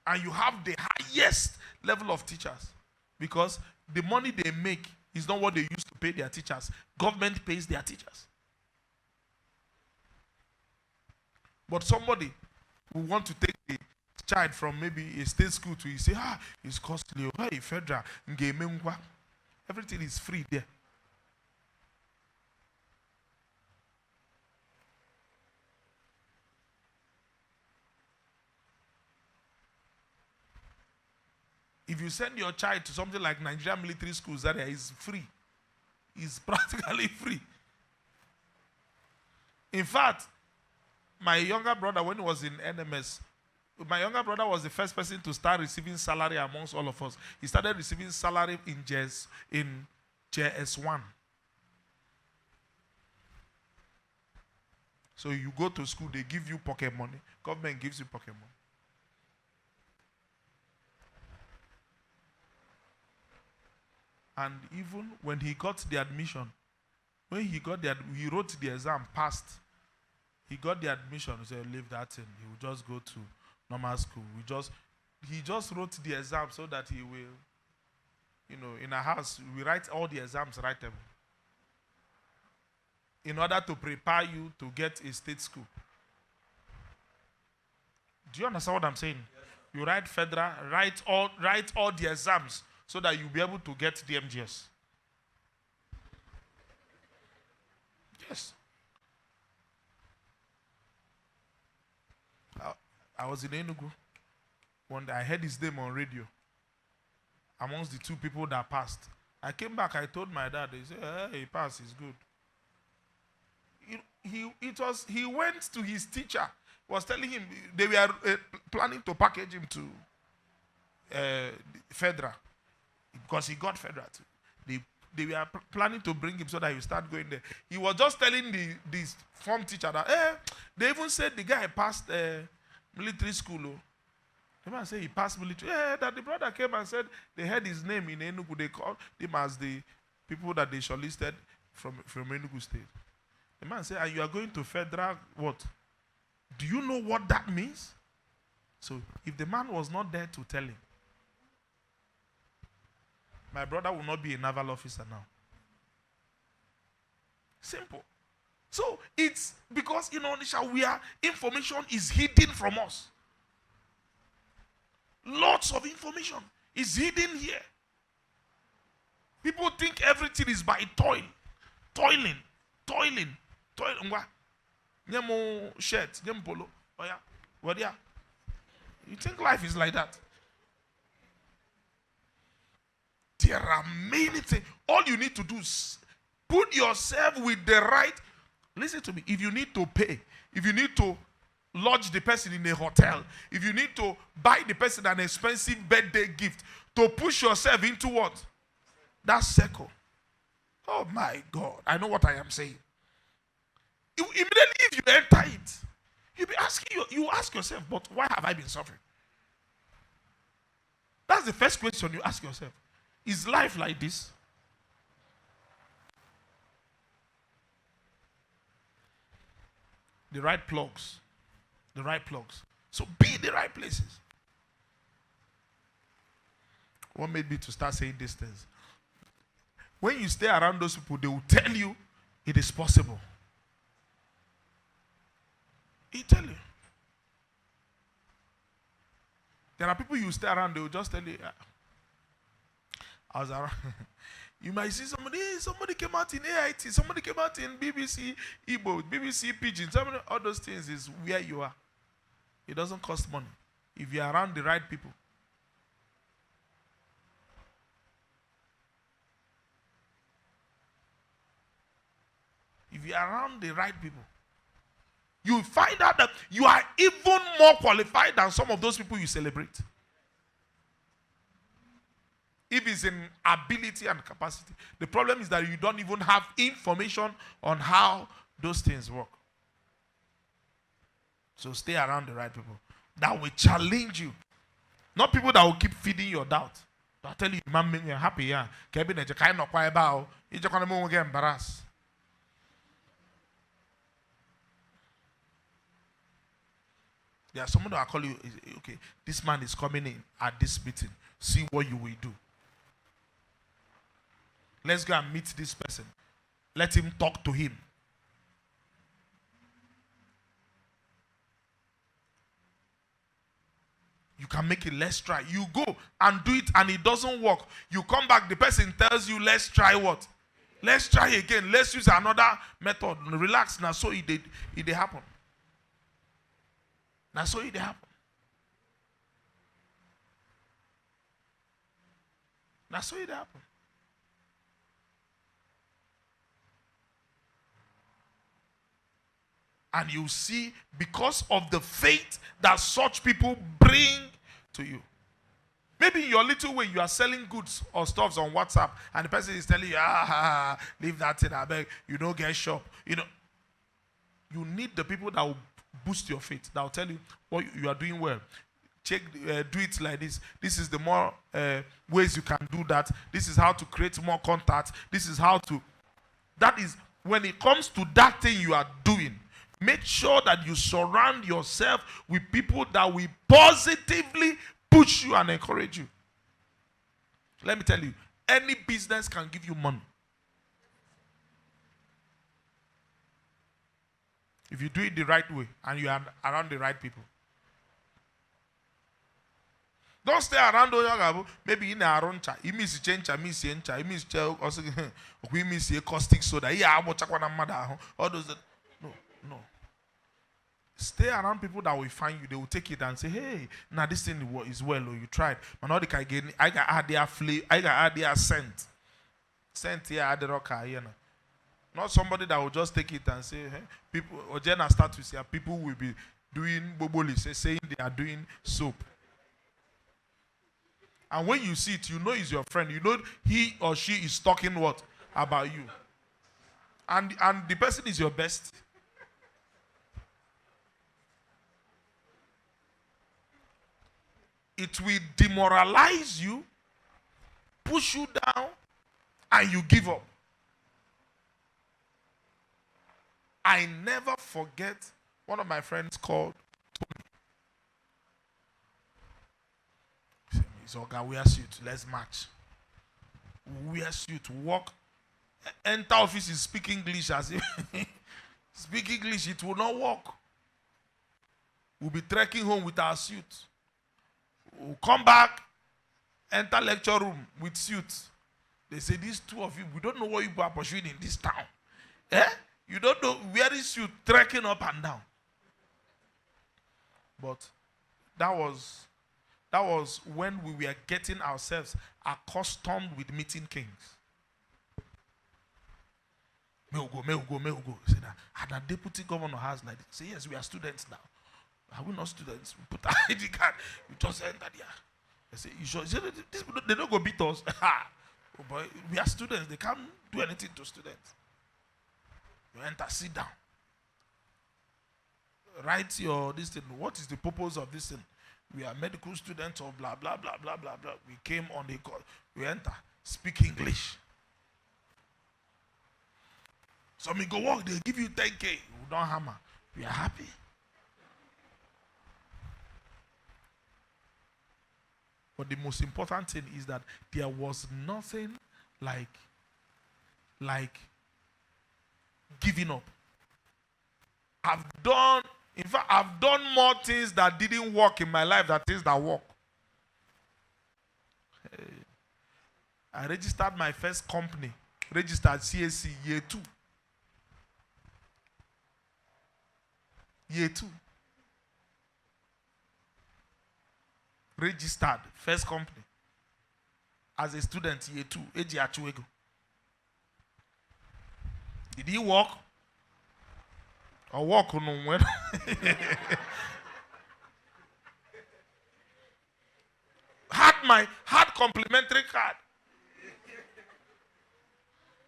And you have the highest level of teachers. Because the money they make is not what they use to pay their teachers. Government pays their teachers. But somebody who want to take the child from maybe a state school to, you say, it's costly. Hey, federal. Everything is free there. If you send your child to something like Nigerian military schools, that is free. It's practically free. In fact, my younger brother, when he was in NMS, my younger brother was the first person to start receiving salary amongst all of us. He started receiving salary in JS1. So you go to school, they give you pocket money. Government gives you pocket money. And even when he got the admission, he wrote the exam, passed. He got the admission. He said, leave that in. He will just go to normal school. he just wrote the exam so that he will, in our house, we write all the exams writable. In order to prepare you to get a state school. Do you understand what I'm saying? Yes. You write federal, write all the exams so that you'll be able to get the MGS. Yes. I was in Enugu. One day I heard his name on radio. Amongst the two people that passed. I came back, I told my dad, he said, hey, he passed, he's good. He went to his teacher, was telling him they were planning to package him to federal because he got federal too. They were planning to bring him so that he would start going there. He was just telling this form teacher that they even said the guy passed military school. Oh. The man said he passed military. That the brother came and said they heard his name in Enugu. They called him as the people that they shortlisted from Enugu State. The man said, and you are going to federal what? Do you know what that means? So if the man was not there to tell him, my brother will not be a naval officer now. Simple. So it's because in Onisha, information is hidden from us. Lots of information is hidden here. People think everything is by toiling. Nyemo shirt, nyemo polo. Oh yeah, what yeah? You think life is like that? There are many things. All you need to do is put yourself with the right. Listen to me. If you need to pay, if you need to lodge the person in a hotel, if you need to buy the person an expensive birthday gift, to push yourself into what? That circle. Oh my God. I know what I am saying. Immediately if you enter it, you'll be asking you ask yourself, but why have I been suffering? That's the first question you ask yourself. Is life like this? The right plugs. The right plugs. So be in the right places. What made me to start saying these things? When you stay around those people, they will tell you it is possible. He tell you. There are people you stay around, they will just tell you, I was around. You might see somebody came out in AIT, somebody came out in BBC Igbo, BBC Pidgin, all those things is where you are. It doesn't cost money. If you are around the right people. If you are around the right people, you find out that you are even more qualified than some of those people you celebrate. If it's in ability and capacity. The problem is that you don't even have information on how those things work. So stay around the right people that will challenge you. Not people that will keep feeding your doubt. They'll tell you, man, you're happy, yeah. You're kind of quiet about. You're just going to get embarrassed. There are someone that will call you, okay, this man is coming in at this meeting. See what you will do. Let's go and meet this person. Let him talk to him. You can make it, let's try. You go and do it and it doesn't work. You come back, the person tells you, let's try what? Let's try again. Let's use another method. Relax. Now so it did happen. Now so it happen. Now so it happen. And you see, because of the faith that such people bring to you. Maybe in your little way, you are selling goods or stuffs on WhatsApp, and the person is telling you, leave that thing, I beg, you don't get shop. You need the people that will boost your faith, that will tell you, well, you are doing well. Check, do it like this. This is the more ways you can do that. This is how to create more contacts. This is how to. That is, when it comes to that thing you are doing, make sure that you surround yourself with people that will positively push you and encourage you. Let me tell you, any business can give you money. If you do it the right way and you are around the right people. Don't stay around maybe in a roncha. You miss change, miss yencha, you miss also we miss a caustic soda. Yeah, all those. No. Stay around people that will find you. They will take it and say, hey, now this thing is well, or you tried. But now I got add their flavor, I got add their scent. Scent here, add the rock here. Not somebody that will just take it and say, hey, people, or Jenna start to say, people will be doing boboli, saying they are doing soap. And when you see it, you know it's your friend. You know he or she is talking what? About you. And the person is your best. It will demoralize you, push you down, and you give up. I never forget one of my friends called Tony. He said, okay, wear suit, let's match. Wear suit, walk, enter office, is speak English as if speak English, it will not work. We'll be trekking home with our suit. We'll come back, enter lecture room with suits. They say, these two of you, we don't know what you are pursuing in this town. Eh? You don't know where is you trekking up and down. But that was when we were getting ourselves accustomed with meeting kings. May we go. Say that, and the deputy governor has like this. Say, yes, we are students now. Are we not students? We put our ID card. We just enter there. They say, you sure? Say, they don't go beat us. Oh boy, we are students. They can't do anything to students. You enter, sit down. Write your this thing. What is the purpose of this thing? We are medical students or blah blah blah blah blah blah. We came on the call. We enter. Speak English. So we go work. They give you 10K. We don't hammer. We are happy. But the most important thing is that there was nothing like giving up. I've done more things that didn't work in my life than things that work. I registered my first company, registered CSC year 2. Year 2. Registered first company as a student year 2. Did he walk? Or walk on when? had complimentary card.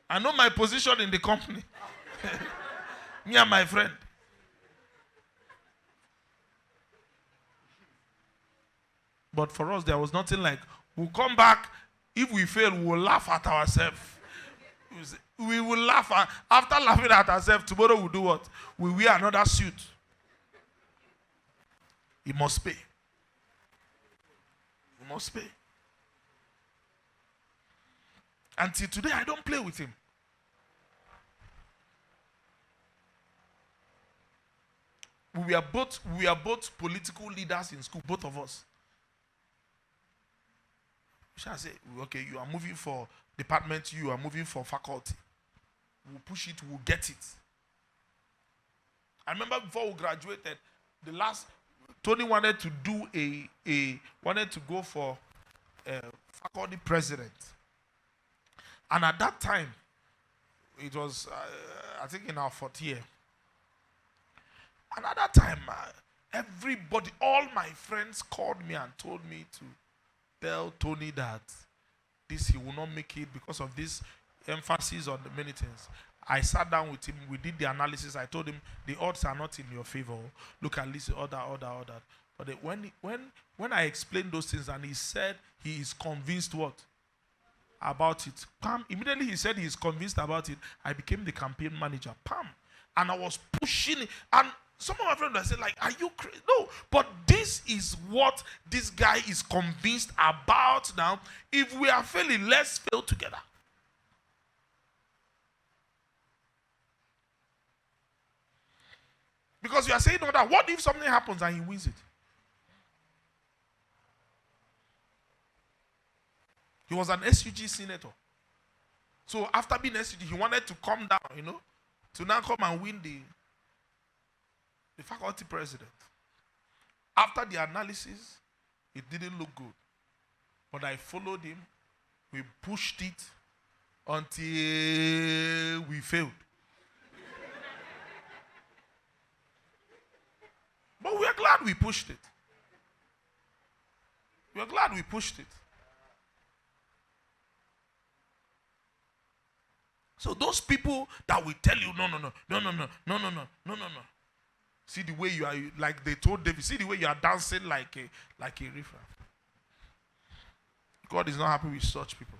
I know my position in the company. Me and my friend. But for us, there was nothing like, we'll come back. If we fail, we'll laugh at ourselves. We will laugh. After laughing at ourselves, tomorrow we'll do what? We wear another suit. He must pay. He must pay. Until today, I don't play with him. We are both political leaders in school, both of us. We shall say, okay, you are moving for department, you are moving for faculty. We'll push it, we'll get it. I remember before we graduated, Tony wanted to wanted to go for faculty president. And at that time, it was, I think in our 4th year. And at that time, everybody, all my friends called me and told me to tell Tony that he will not make it because of this emphasis on the many things. I sat down with him. We did the analysis. I told him the odds are not in your favor. Look at this, all that. But when I explained those things and he said he is convinced what? About it. Pam. Immediately he said he is convinced about it. I became the campaign manager. Pam. And I was pushing it. And Some of my friends will say, like, are you crazy? No, but this is what this guy is convinced about now. If we are failing, let's fail together. Because you are saying, no, that what if something happens and he wins it? He was an SUG senator. So after being SUG, he wanted to come down, to now come and win the faculty president. After the analysis, it didn't look good. But I followed him. We pushed it until we failed. But we are glad we pushed it. We are glad we pushed it. So those people that will tell you, no. See the way you are, like they told David, see the way you are dancing like a riffraff. God is not happy with such people.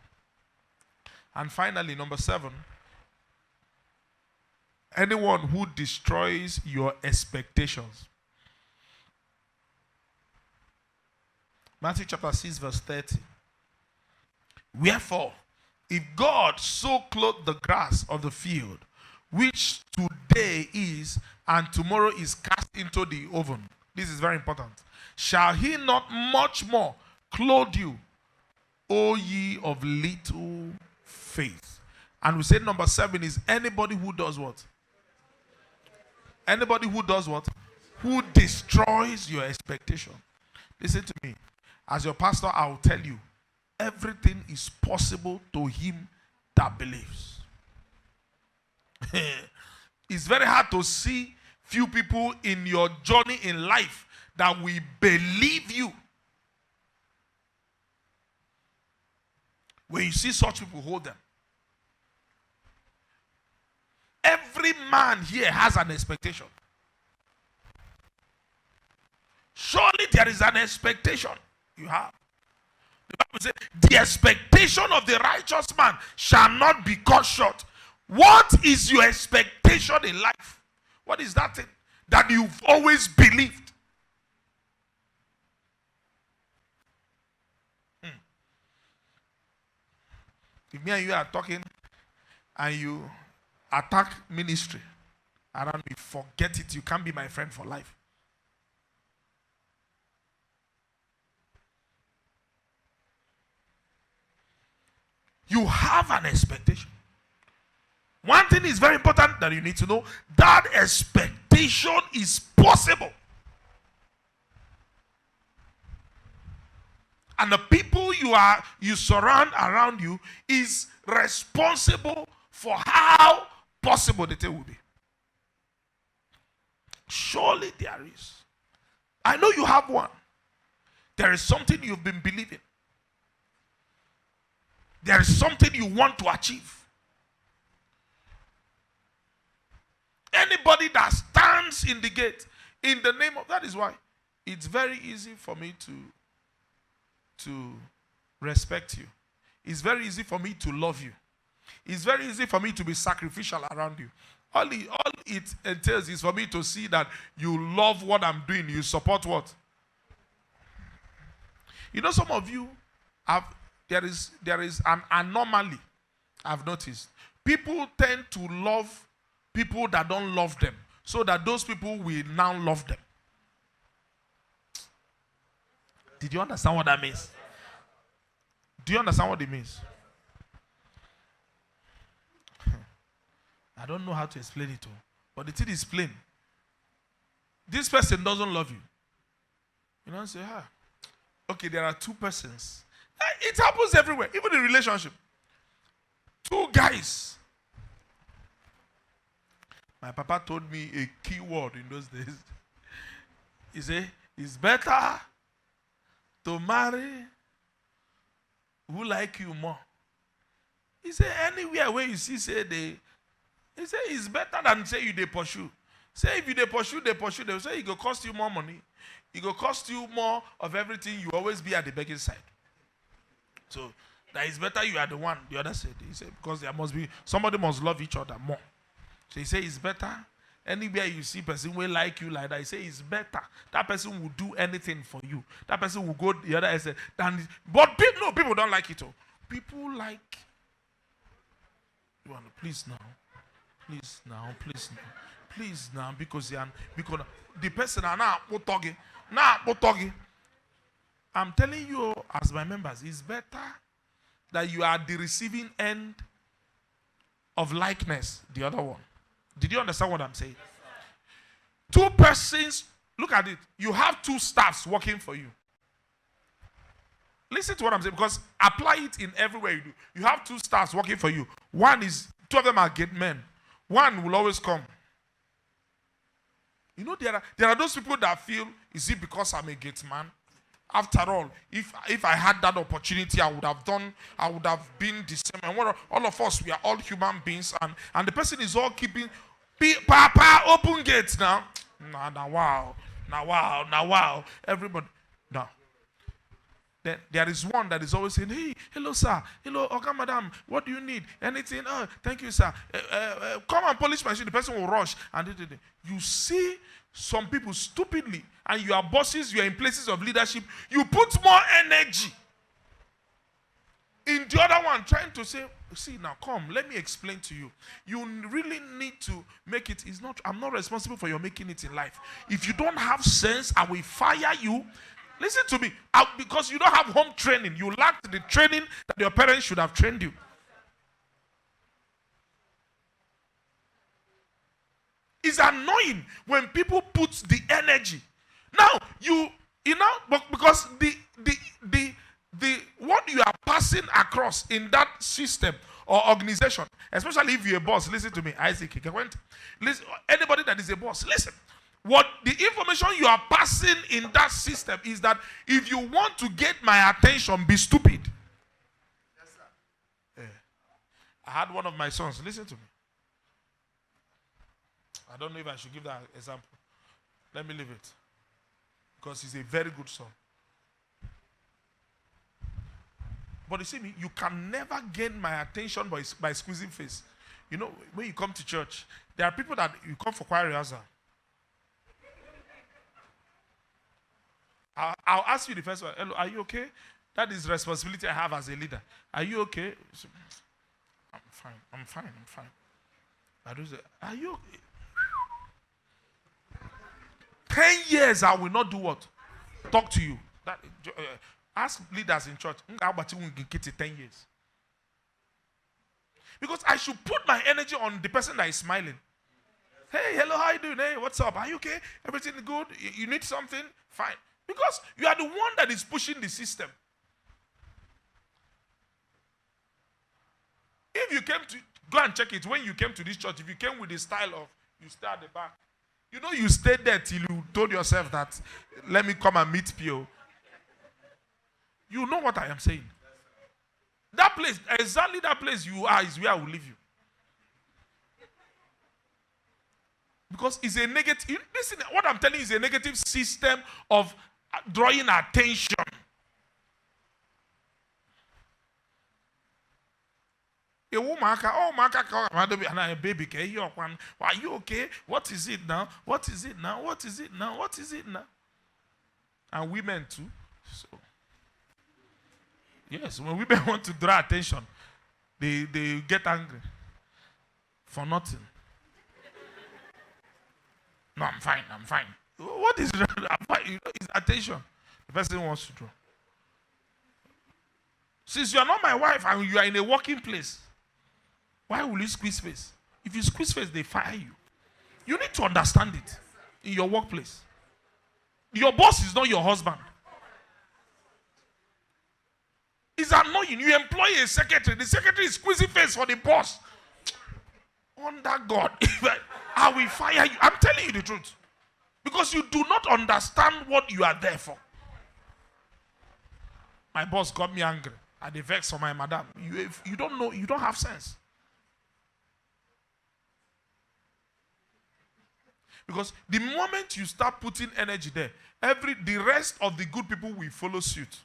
And finally, number 7, anyone who destroys your expectations. Matthew chapter 6 verse 30. Wherefore, if God so clothe the grass of the field, which today is and tomorrow is cast into the oven. This is very important. Shall he not much more clothe you, O ye of little faith? And we said number 7 is anybody who does what? Anybody who does what? Who destroys your expectation. Listen to me. As your pastor, I will tell you, everything is possible to him that believes. It's very hard to see few people in your journey in life that will believe you. When you see such people, hold them. Every man here has an expectation. Surely there is an expectation you have. The Bible says, the expectation of the righteous man shall not be cut short. What is your expectation in life? What is that thing that you've always believed? If me and you are talking and you attack ministry around me, forget it. You can't be my friend for life. You have an expectation. One thing is very important that you need to know. That expectation is possible. And the people you surround around you is responsible for how possible the thing will be. Surely there is. I know you have one. There is something you've been believing. There is something you want to achieve. Anybody that stands in the gate in the name of, that is why it's very easy for me to respect you. It's very easy for me to love you. It's very easy for me to be sacrificial around you. All it entails is for me to see that you love what I'm doing. You support what? You know, some of you have, there is an anomaly I've noticed. People tend to love people that don't love them, so that those people will now love them. Did you understand what that means? Do you understand what it means? I don't know how to explain it, but the thing is plain. This person doesn't love you. You know, say, okay, there are two persons. It happens everywhere, even in relationship. Two guys. My papa told me a key word in those days. He said, it's better to marry who like you more. He said, anywhere where you see, say he said, it's better than say you they pursue. Say if you they pursue, they say it will cost you more money. It will cost you more of everything. You always be at the begging side. So that is better you are the one, the other said. He said, because there must be, somebody must love each other more. So he said it's better Anywhere you see person will like you like that, you say it's better. That person will do anything for you. That person will go the other extent. But people don't like it all. People like, you want to please now, because the person are now. I'm telling you, as my members, it's better that you are the receiving end of likeness, the other one. Did you understand what I'm saying? Two persons, look at it. You have two staffs working for you. Listen to what I'm saying, because apply it in everywhere you do. You have two staffs working for you. Two of them are gate men. One will always come. You know, there are those people that feel, is it because I'm a gate man? After all, if I had that opportunity, I would have been the same. And all of us, we are all human beings, and the person is all keeping, Papa, open gates now. Now wow. Everybody. Now. Then there is one that is always saying, hey, hello, sir. Hello, okay, madam. What do you need? Anything? Oh, thank you, sir. Come and polish my shoe. The person will rush. And you see some people stupidly, and you are bosses, you are in places of leadership, you put more energy in the other one, trying to say, see, now come, let me explain to you. You really need to make it. I'm not responsible for your making it in life. If you don't have sense, I will fire you. Listen to me. Because you don't have home training. You lack the training that your parents should have trained you. It's annoying when people put the energy. Now, because the what you are passing across in that system or organization, especially if you're a boss, listen to me, Isaac, listen, anybody that is a boss, listen. What the information you are passing in that system is that if you want to get my attention, be stupid. Yes, sir. Yeah. I had one of my sons, listen to me. I don't know if I should give that example. Let me leave it. Because he's a very good son. But you see me, you can never gain my attention by squeezing face. You know, when you come to church, there are people that you come for choir rehearsal. I'll ask you the first one. Hello, are you okay? That is responsibility I have as a leader. Are you okay? I'm fine. I do say, are you okay? 10 years I will not do what? Talk to you. Ask leaders in church. 10 years. Because I should put my energy on the person that is smiling. Hey, hello, how you doing? Hey, what's up? Are you okay? Everything good? You need something? Fine. Because you are the one that is pushing the system. If you came to, go and check it, when you came to this church, if you came with the style of, you stay at the back, you know you stayed there till you told yourself that, let me come and meet Pio. You know what I am saying. That place, exactly that place you are is where I will leave you. Because it's a negative, listen, what I'm telling you is a negative system of drawing attention. A woman, baby, are you okay? What is it now? What is it now? What is it now? What is it now? And women too. So, yes, when women want to draw attention, they get angry for nothing. No, I'm fine. What is it's attention the person wants to draw. Since you are not my wife and you are in a working place, why will you squeeze face? If you squeeze face, they fire you. You need to understand it in your workplace. Your boss is not your husband. It's annoying. You employ a secretary. The secretary is squeezing face for the boss. Under God, I will fire you. I'm telling you the truth. Because you do not understand what you are there for. My boss got me angry. I vex for my madam. You don't know, you don't have sense. Because the moment you start putting energy there, the rest of the good people will follow suit.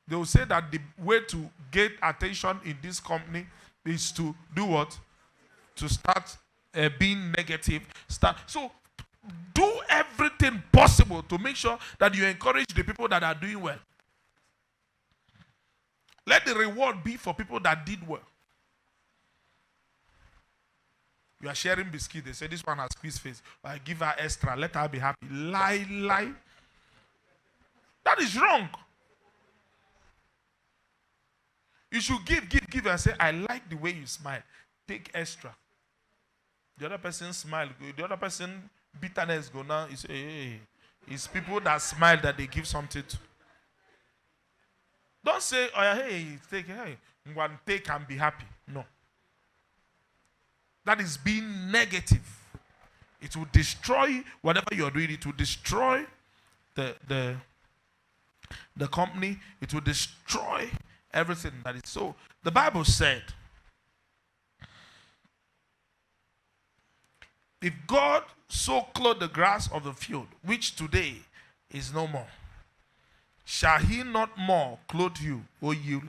They will say that the way to get attention in this company is to do what? To start being negative. So do everything possible to make sure that you encourage the people that are doing well. Let the reward be for people that did well. You are sharing biscuit. They say this one has squeezed face. I give her extra. Let her be happy. Lie. That is wrong. You should give and say, I like the way you smile. Take extra. The other person smile. The other person bitterness go now. You say, hey. It's people that smile that they give something to. Don't say, oh, hey, take and be happy. No. That is being negative. It will destroy whatever you are doing. It will destroy the company. It will destroy everything that is so. The Bible said, if God so clothed the grass of the field, which today is no more, shall he not more clothe you, O you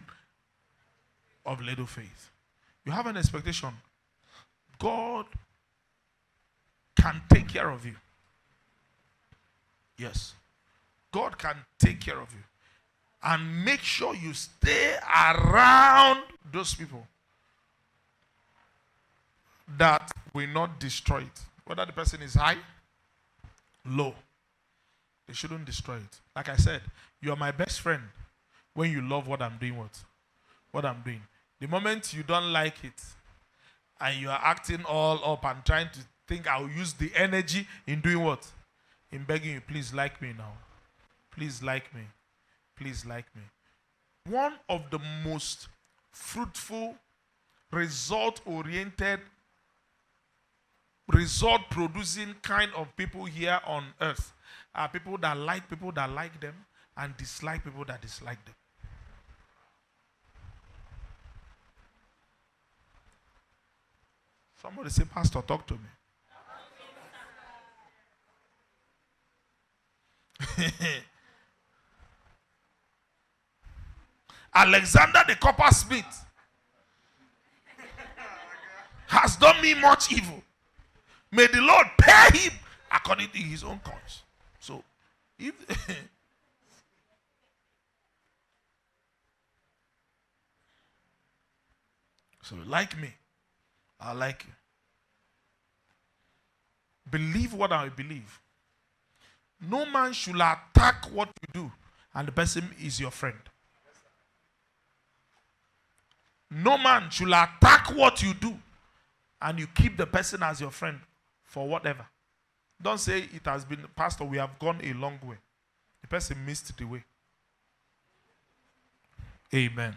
of little faith? You have an expectation. God can take care of you. Yes. God can take care of you. And make sure you stay around those people that will not destroy it. Whether the person is high, low, they shouldn't destroy it. Like I said, you are my best friend when you love what I'm doing. What I'm doing. The moment you don't like it, and you are acting all up and trying to think I'll use the energy in doing what? In begging you, please like me now. Please like me. Please like me. One of the most fruitful, result-oriented, result-producing kind of people here on earth are people that like them and dislike people that dislike them. Somebody say, Pastor, talk to me. Alexander the coppersmith has done me much evil. May the Lord pay him according to his own conscience. So, if so like me, I like you. Believe what I believe. No man should attack what you do, and the person is your friend. No man should attack what you do, and you keep the person as your friend for whatever. Don't say it has been, Pastor, we have gone a long way. The person missed the way. Amen.